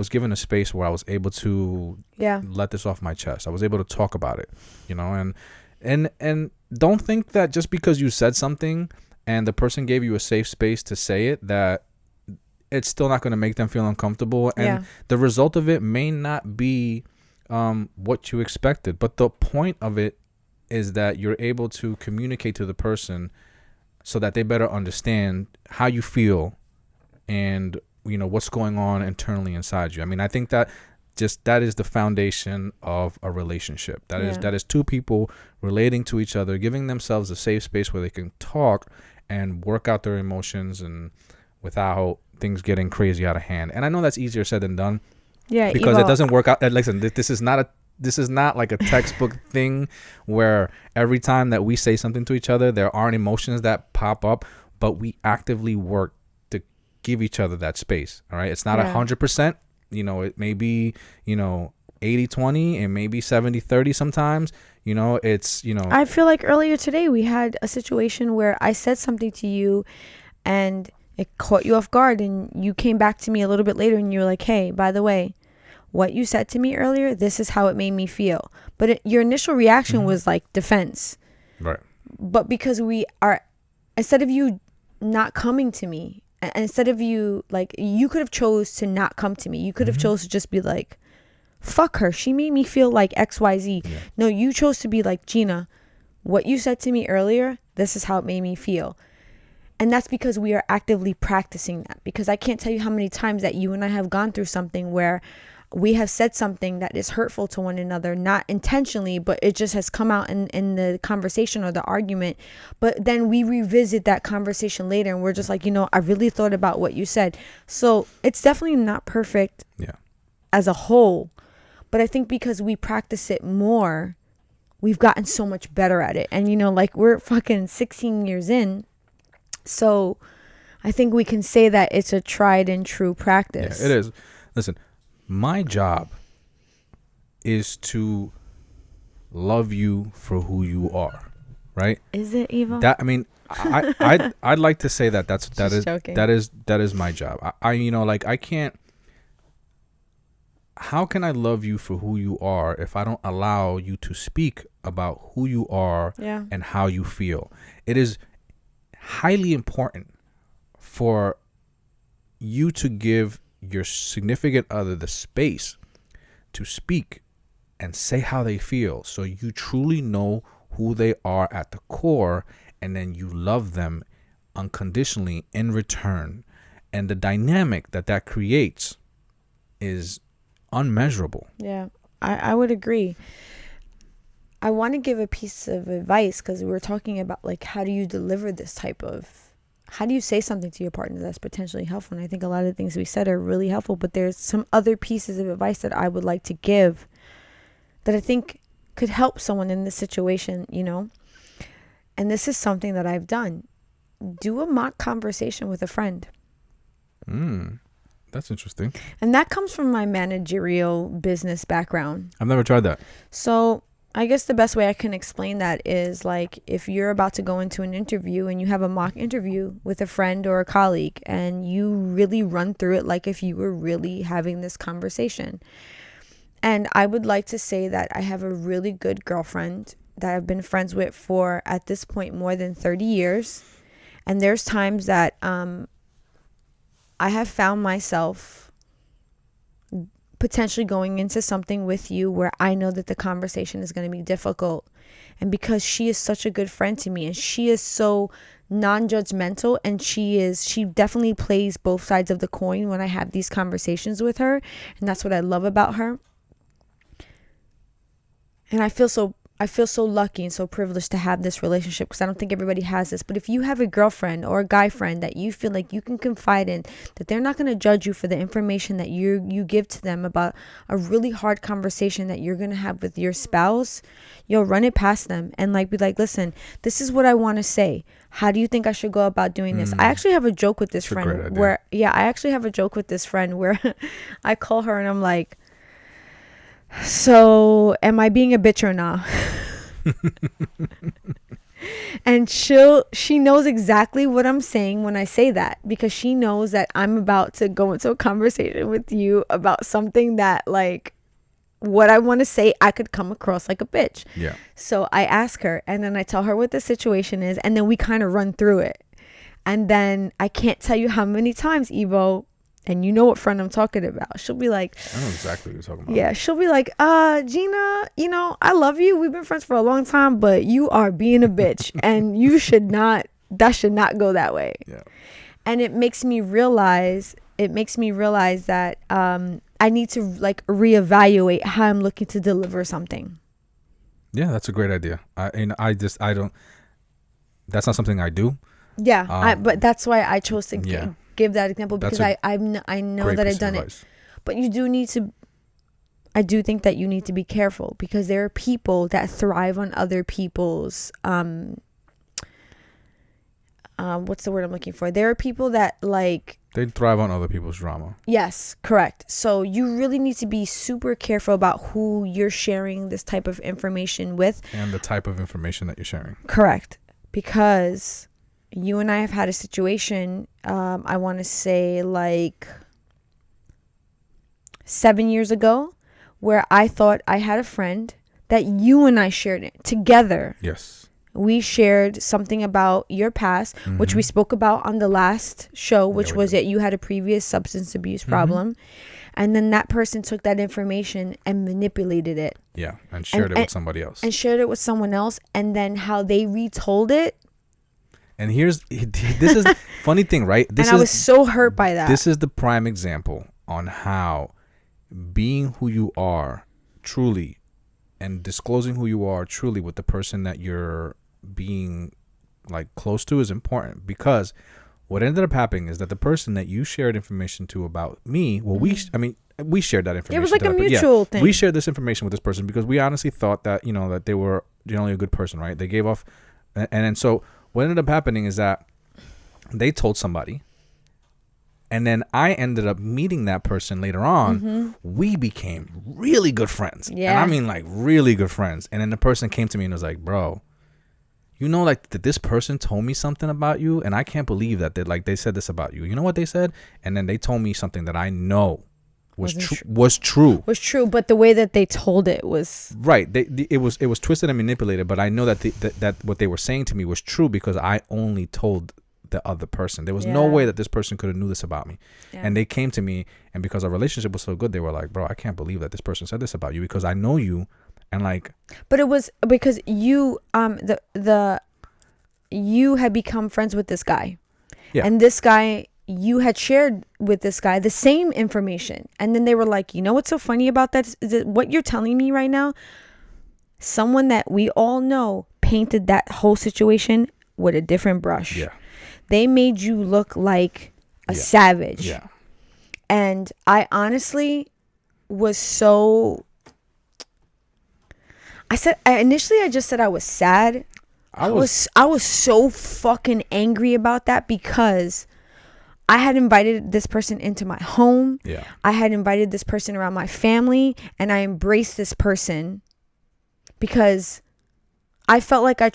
given a space where I was able to let this off my chest. I was able to talk about it, you know, and don't think that just because you said something and the person gave you a safe space to say it, that it's still not going to make them feel uncomfortable. And the result of it may not be what you expected. But the point of it is that you're able to communicate to the person so that they better understand how you feel and, you know, what's going on internally inside you. I mean, I think that is the foundation of a relationship. That is two people relating to each other, giving themselves a safe space where they can talk and work out their emotions and without things getting crazy out of hand. And I know that's easier said than done. Yeah, because it doesn't work out. Listen, this is not like a textbook thing where every time that we say something to each other, there aren't emotions that pop up, but we actively work to give each other that space. All right. It's not 100%. You know, it may be, you know, 80-20 and maybe 70-30 sometimes. You know, it's, you know. I feel like earlier today we had a situation where I said something to you and it caught you off guard, and you came back to me a little bit later and you were like, hey, by the way, what you said to me earlier, this is how it made me feel. But your initial reaction was like defense. Right. But because we are, instead of you not coming to me, and instead of you, like, you could have chose to not come to me. You could have chose to just be like, fuck her. She made me feel like XYZ. Yeah. No, you chose to be like, Gina, what you said to me earlier, this is how it made me feel. And that's because we are actively practicing that. Because I can't tell you how many times that you and I have gone through something where we have said something that is hurtful to one another, not intentionally, but it just has come out in the conversation or the argument. But then we revisit that conversation later and we're just like, you know, I really thought about what you said. So it's definitely not perfect as a whole. But I think because we practice it more, we've gotten so much better at it. And, you know, like, we're fucking 16 years in. So I think we can say that it's a tried and true practice. Yeah, it is. Listen, my job is to love you for who you are, right? Is it, Eva? That, I mean, I'd like to say that that is my job. I you know, like, I can't. How can I love you for who you are if I don't allow you to speak about who you are and how you feel? It is highly important for you to give your significant other the space to speak and say how they feel, so you truly know who they are at the core, and then you love them unconditionally in return. And the dynamic that creates is unmeasurable. Yeah, I would agree. I want to give a piece of advice, because we were talking about, like, how do you deliver this type of, how do you say something to your partner that's potentially helpful? And I think a lot of the things we said are really helpful, but there's some other pieces of advice that I would like to give that I think could help someone in this situation, you know? And this is something that I've done. Do a mock conversation with a friend. That's interesting. And that comes from my managerial business background. I've never tried that. So I guess the best way I can explain that is, like, if you're about to go into an interview and you have a mock interview with a friend or a colleague, and you really run through it like if you were really having this conversation. And I would like to say that I have a really good girlfriend that I've been friends with for, at this point, more than 30 years. And there's times that I have found myself potentially going into something with you where I know that the conversation is going to be difficult. And because she is such a good friend to me, and she is so non-judgmental, and she definitely plays both sides of the coin when I have these conversations with her, and that's what I love about her. And I feel so lucky and so privileged to have this relationship, because I don't think everybody has this. But if you have a girlfriend or a guy friend that you feel like you can confide in, that they're not going to judge you for the information that you give to them about a really hard conversation that you're going to have with your spouse, you'll run it past them and like be like, listen, this is what I want to say. How do you think I should go about doing this? I actually have a joke with this friend where, I call her and I'm like, so am I being a bitch or not? And she knows exactly what I'm saying when I say that, because she knows that I'm about to go into a conversation with you about something that, like, what I want to say, I could come across like a bitch. Yeah. So I ask her, and then I tell her what the situation is, and then we kind of run through it. And then I can't tell you how many times, Evo, and you know what friend I'm talking about, she'll be like, I know exactly what you're talking about. Yeah, she'll be like, Gina, I love you. We've been friends for a long time, but you are being a bitch, and that should not go that way. Yeah. And it makes me realize that I need to like reevaluate how I'm looking to deliver something. Yeah, that's a great idea. That's not something I do. Yeah, but that's why I chose to give that example, because I know that I've done it. But you do need to, I do think that you need to be careful, because there are people that thrive on other people's what's the word I'm looking for? There are people that they thrive on other people's drama. Yes, correct. So you really need to be super careful about who you're sharing this type of information with, and the type of information that you're sharing. Correct. Because you and I have had a situation, I want to say like 7 years ago, where I thought I had a friend that you and I shared it together. Yes. We shared something about your past, which we spoke about on the last show, which was that you had a previous substance abuse problem. And then that person took that information and manipulated it. Yeah, and shared it with somebody else. And shared it with someone else. And then how they retold it. And this is funny thing, right? I was so hurt by that. This is the prime example on how being who you are truly, and disclosing who you are truly with the person that you're being like close to is important. Because what ended up happening is that the person that you shared information to about me, we shared that information. It was like a mutual thing. We shared this information with this person because we honestly thought that, that they were generally a good person, right? They gave off, and so what ended up happening is that they told somebody, and then I ended up meeting that person later on. We became really good friends. Yeah. And I mean like really good friends. And then the person came to me and was like, bro, that this person told me something about you, and I can't believe that they said this about you. You know what they said? And then they told me something that I know was true. But the way that they told it was right. It was twisted and manipulated. But I know that that what they were saying to me was true, because I only told the other person. There was no way that this person could have knew this about me. Yeah. And they came to me, and because our relationship was so good, they were like, bro, I can't believe that this person said this about you, because I know you. And but it was because you you had become friends with this guy. Yeah. And this guy, you had shared with this guy the same information. And then they were like, you know what's so funny about that? Is that what you're telling me right now? Someone that we all know painted that whole situation with a different brush. Yeah. They made you look like a savage. Yeah. And I honestly was so... I just said I was sad. I was so fucking angry about that, because I had invited this person into my home. Yeah. I had invited this person around my family, and I embraced this person because I felt like I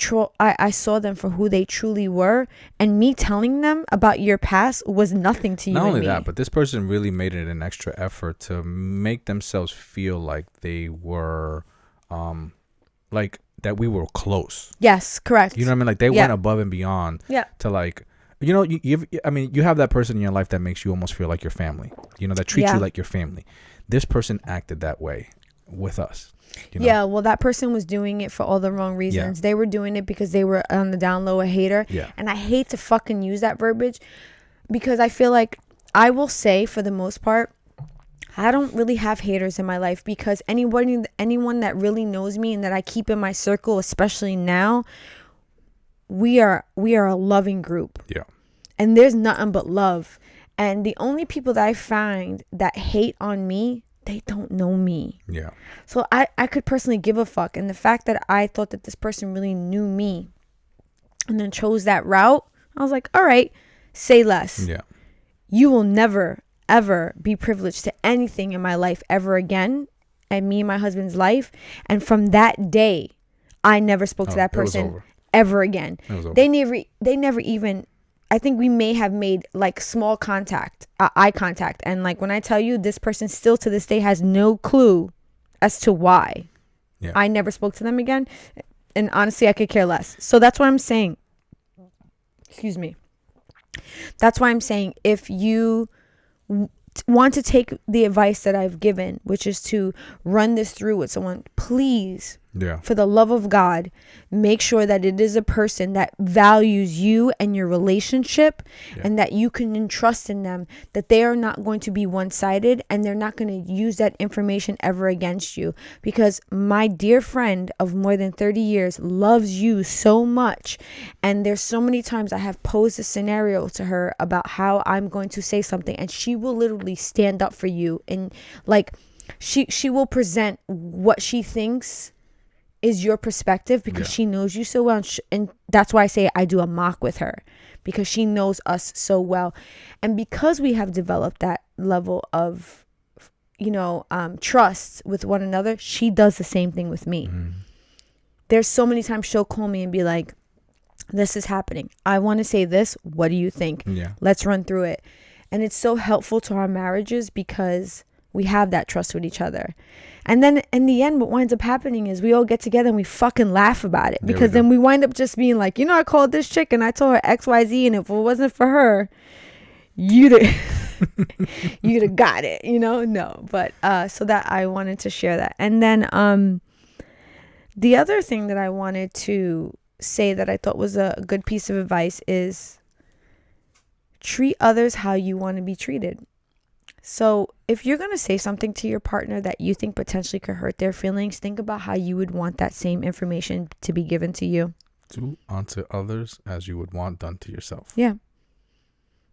saw them for who they truly were, and me telling them about your past was nothing to you. Not only that, but this person really made it an extra effort to make themselves feel like they were like that we were close. Yes, correct. You know what I mean? Like they went above and beyond to You know, you have that person in your life that makes you almost feel like your family. You know, that treats you like your family. This person acted that way with us. You know? Yeah, well, that person was doing it for all the wrong reasons. They were doing it because they were on the down low a hater. Yeah. And I hate to fucking use that verbiage because I feel like I will say for the most part, I don't really have haters in my life because anyone that really knows me and that I keep in my circle, especially now, we are a loving group. Yeah. And there's nothing but love. And the only people that I find that hate on me, they don't know me. Yeah. So I could personally give a fuck. And the fact that I thought that this person really knew me and then chose that route, I was like, all right, say less. Yeah. You will never, ever be privileged to anything in my life ever again. And me and my husband's life. And from that day, I never spoke to that person ever again. They never even, I think we may have made like small contact, eye contact. And like when I tell you, this person still to this day has no clue as to why. Yeah. I never spoke to them again. And honestly, I could care less. So that's what I'm saying. Excuse me. That's why I'm saying if you want to take the advice that I've given, which is to run this through with someone, please, for the love of God, make sure that it is a person that values you and your relationship and that you can entrust in them, that they are not going to be one-sided and they're not going to use that information ever against you. Because my dear friend of more than 30 years loves you so much, and there's so many times I have posed a scenario to her about how I'm going to say something, and she will literally stand up for you, and like she will present what she thinks is your perspective because she knows you so well, and that's why I say I do a mock with her, because she knows us so well. And because we have developed that level of trust with one another, she does the same thing with me. There's so many times she'll call me and be like, this is happening, I want to say this, what do you think? Let's run through it. And it's so helpful to our marriages because we have that trust with each other. And then in the end, what winds up happening is we all get together and we fucking laugh about it, because then we wind up just being like, I called this chick and I told her XYZ, and if it wasn't for her, you'd have got it, No, but so that I wanted to share that. And then the other thing that I wanted to say that I thought was a good piece of advice is treat others how you want to be treated. So if you're going to say something to your partner that you think potentially could hurt their feelings, think about how you would want that same information to be given to you. Do unto others as you would want done to yourself. Yeah.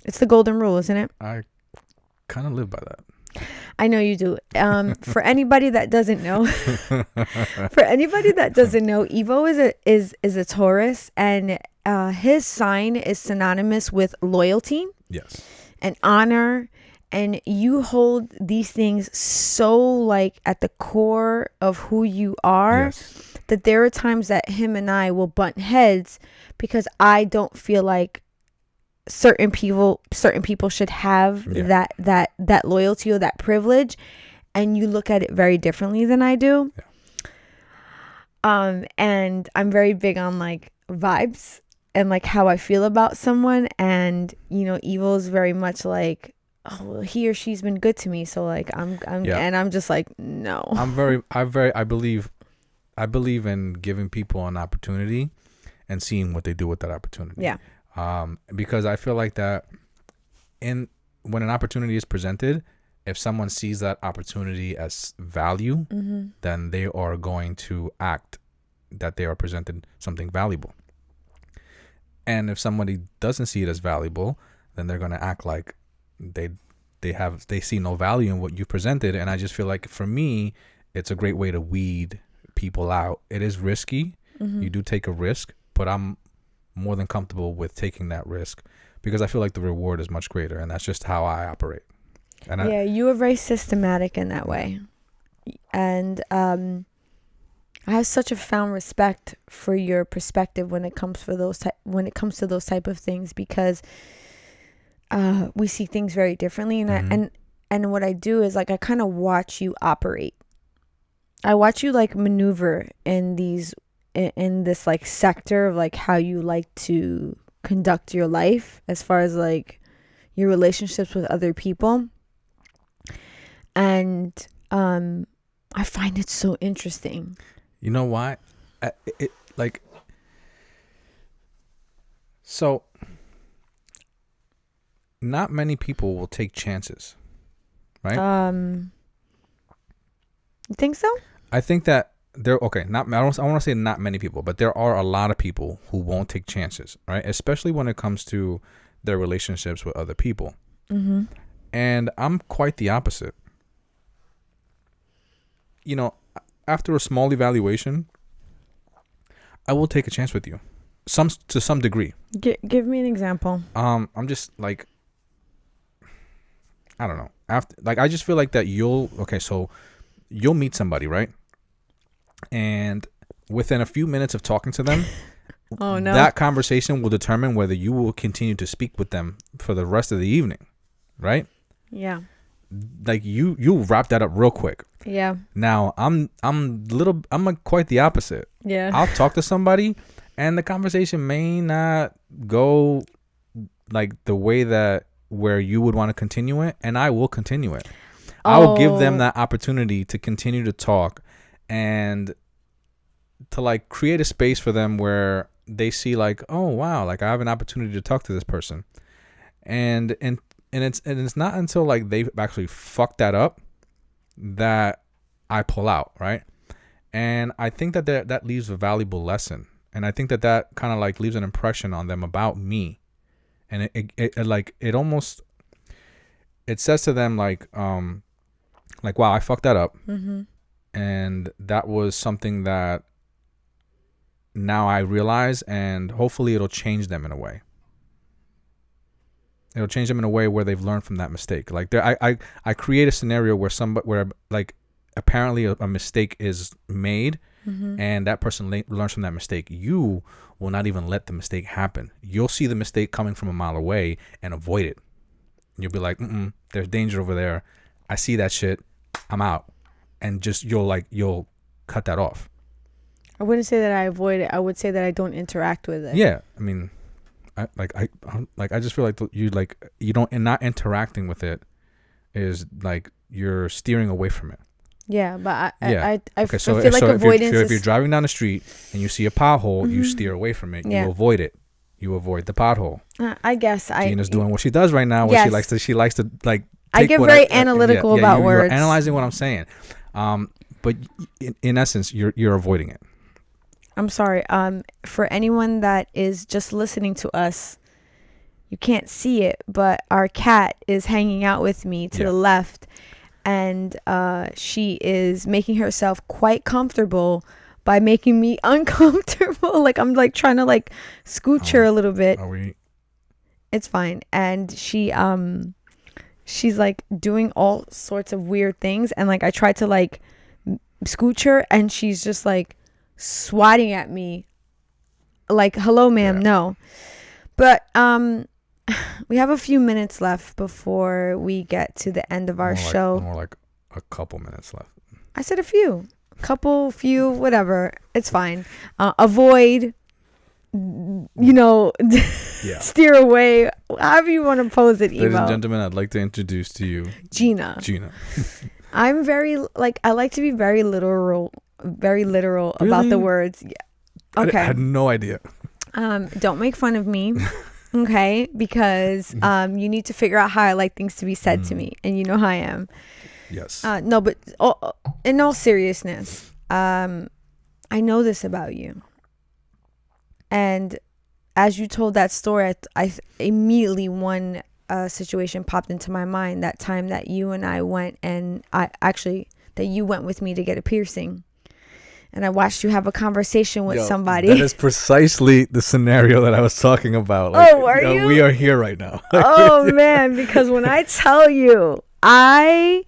It's the golden rule, isn't it? I kind of live by that. I know you do. For anybody that doesn't know, Evo is a Taurus, and his sign is synonymous with loyalty. Yes. And honor. And you hold these things so like at the core of who you are, that there are times that him and I will butt heads because I don't feel like certain people should have that loyalty or that privilege, and you look at it very differently than I do. And I'm very big on like vibes and like how I feel about someone, and Evo is very much like, oh, well, he or she's been good to me, so like I'm and I'm just like, no. I believe in giving people an opportunity and seeing what they do with that opportunity. Because I feel like that when an opportunity is presented, if someone sees that opportunity as value, then they are going to act that they are presented something valuable. And if somebody doesn't see it as valuable, then they're going to act like they see no value in what you presented. And I just feel like for me, it's a great way to weed people out. It is risky. You do take a risk, but I'm more than comfortable with taking that risk because I feel like the reward is much greater, and that's just how I operate. And you are very systematic in that way. And I have such a profound respect for your perspective when it comes to those type of things, because we see things very differently, and what I do is like I kind of watch you operate. I watch you like maneuver in this like sector of like how you like to conduct your life as far as like your relationships with other people. And I find it so interesting. You know why? So not many people will take chances, right? You think so? I think that okay. I want to say not many people, but there are a lot of people who won't take chances, right? Especially when it comes to their relationships with other people. Mm-hmm. And I'm quite the opposite. You know, after a small evaluation, I will take a chance with you, to some degree. Give me an example. I'm just like, I don't know. I just feel like that so you'll meet somebody, right? And within a few minutes of talking to them, oh no, that conversation will determine whether you will continue to speak with them for the rest of the evening, right? Yeah. Like you wrap that up real quick. Yeah. Now I'm quite the opposite. Yeah. I'll talk to somebody and the conversation may not go like the way that where you would want to continue it, and I will continue it. I will give them that opportunity to continue to talk and to like create a space for them where they see like, oh wow, like I have an opportunity to talk to this person. And it's not until like they've actually fucked that up that I pull out, right? And I think that that leaves a valuable lesson, and I think that kind of like leaves an impression on them about me, and it almost says to them like wow, I fucked that up, mm-hmm. and that was something that now I realize, and hopefully it'll change them in a way. It'll change them in a way where they've learned from that mistake. Like I create a scenario where like apparently a mistake is made, mm-hmm. and that person learns from that mistake. You will not even let the mistake happen. You'll see the mistake coming from a mile away and avoid it. You'll be like, there's danger over there. I see that shit. I'm out. And just you'll cut that off. I wouldn't say that I avoid it. I would say that I don't interact with it. Yeah, I mean, I just feel like you don't, and not interacting with it is like you're steering away from it. Yeah, but I feel like avoidance if you're driving down the street and you see a pothole, mm-hmm. you steer away from it. Yeah. You avoid it. You avoid the pothole. I guess Gina's doing what she does right now. Yes. She likes to like. I get very analytical about words. You're analyzing what I'm saying, but in essence, you're avoiding it. I'm sorry. For anyone that is just listening to us, you can't see it, but our cat is hanging out with me to the left, and she is making herself quite comfortable by making me uncomfortable. Like I'm like trying to like scooch her a little bit. Are we? It's fine. And she's like doing all sorts of weird things, and like I tried to like scooch her, and she's just like swatting at me like, hello ma'am. No. But we have a few minutes left before we get to the end of our show. More like a couple minutes left. I said a few, whatever, it's fine. Avoid, steer away, however you want to pose it. Ladies and gentlemen, I'd like to introduce to you Gina. I'm very I like to be very literal really? About the words. Yeah. Okay. I had no idea. Don't make fun of me. Okay, because you need to figure out how I like things to be said to me, and you know how I am. Yes. No, but in all seriousness, I know this about you, and as you told that story, I immediately one situation popped into my mind. That time that you and I went, and that you went with me to get a piercing. And I watched you have a conversation with somebody. That is precisely the scenario that I was talking about. Are you? We are here right now. Oh, man. Because when I tell you, I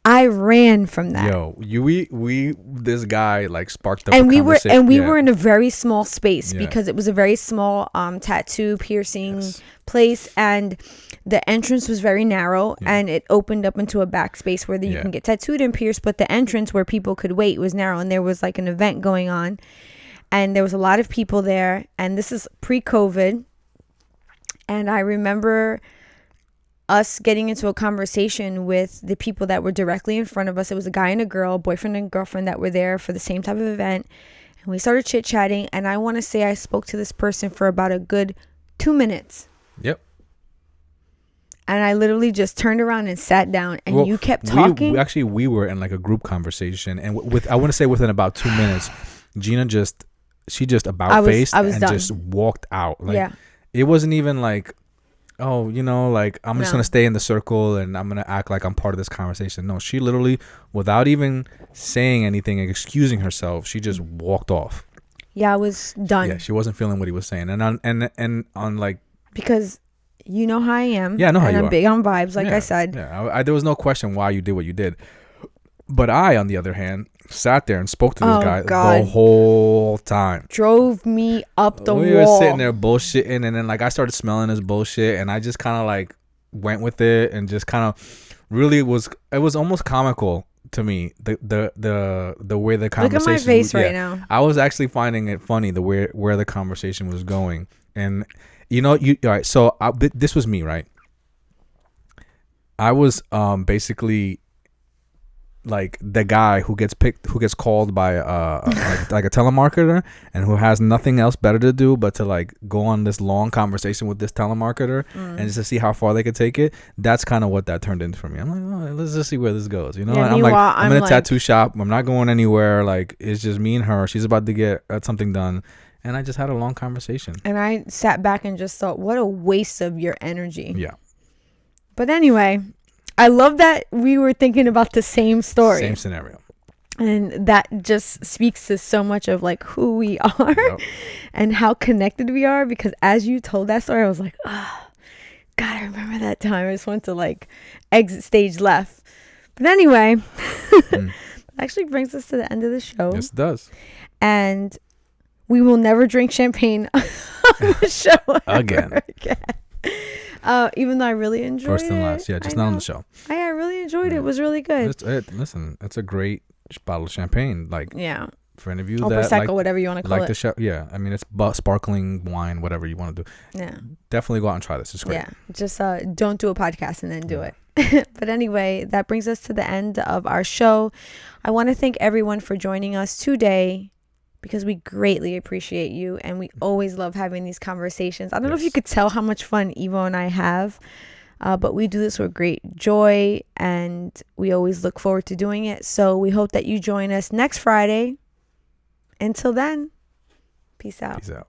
ran from that. This guy like sparked up and a we conversation. were, we were in a very small space because it was a very small tattoo piercing place, and the entrance was very narrow and it opened up into a back space where you can get tattooed and pierced, but the entrance where people could wait was narrow, and there was like an event going on, and there was a lot of people there, and this is pre-COVID, And I remember us getting into a conversation with the people that were directly in front of us. It was a guy and a girl, boyfriend and girlfriend, that were there for the same type of event. And we started chit-chatting, and I want to say I spoke to this person for about a good 2 minutes. Yep. And I literally just turned around and sat down, and you kept talking. We were in like a group conversation, and I want to say within about 2 minutes, Gina just about-faced and done. Just walked out. Like, yeah. It wasn't even like, oh, like, I'm just going to stay in the circle and I'm going to act like I'm part of this conversation. No, she literally, without even saying anything, excusing herself, she just walked off. Yeah, I was done. Yeah, she wasn't feeling what he was saying. And on like... Because you know how I am. Yeah, I know how you are. And I'm big on vibes, like I said. Yeah, there was no question why you did what you did. But I, on the other hand, sat there and spoke to this guy the whole time. Drove me up the wall. We were sitting there bullshitting, and then like I started smelling his bullshit, and I just kind of like went with it, and just kind of really it was almost comical to me, the way the conversation. Look at my face right now. I was actually finding it funny the way where the conversation was going, and all right. So this was me, right? I was basically like the guy who gets called by like a telemarketer, and who has nothing else better to do but to like go on this long conversation with this telemarketer and just to see how far they could take it. That's kind of what that turned into for me. I'm like, oh, let's just see where this goes, Yeah, and I'm in a tattoo shop. I'm not going anywhere. Like, it's just me and her. She's about to get something done, and I just had a long conversation. And I sat back and just thought, what a waste of your energy. Yeah. But anyway, I love that we were thinking about the same story. Same scenario. And that just speaks to so much of like who we are and how connected we are. Because as you told that story, I was like, oh, God, I remember that time. I just went to like exit stage left. But anyway, that actually brings us to the end of the show. Yes, it does. And we will never drink champagne on the show again. Even though I really enjoyed it. First and last. Yeah, just not on the show. I really enjoyed it. It was really good. Listen, it's a great bottle of champagne. Like, yeah. For any of you that Prosecco, like, whatever you want to call like it. The show, yeah. I mean, it's sparkling wine, whatever you want to do. Yeah. Definitely go out and try this. It's great. Yeah. Just don't do a podcast and then do it. But anyway, that brings us to the end of our show. I want to thank everyone for joining us today, because we greatly appreciate you, and we always love having these conversations. I don't know if you could tell how much fun Evo and I have, but we do this with great joy, and we always look forward to doing it. So we hope that you join us next Friday. Until then, peace out. Peace out.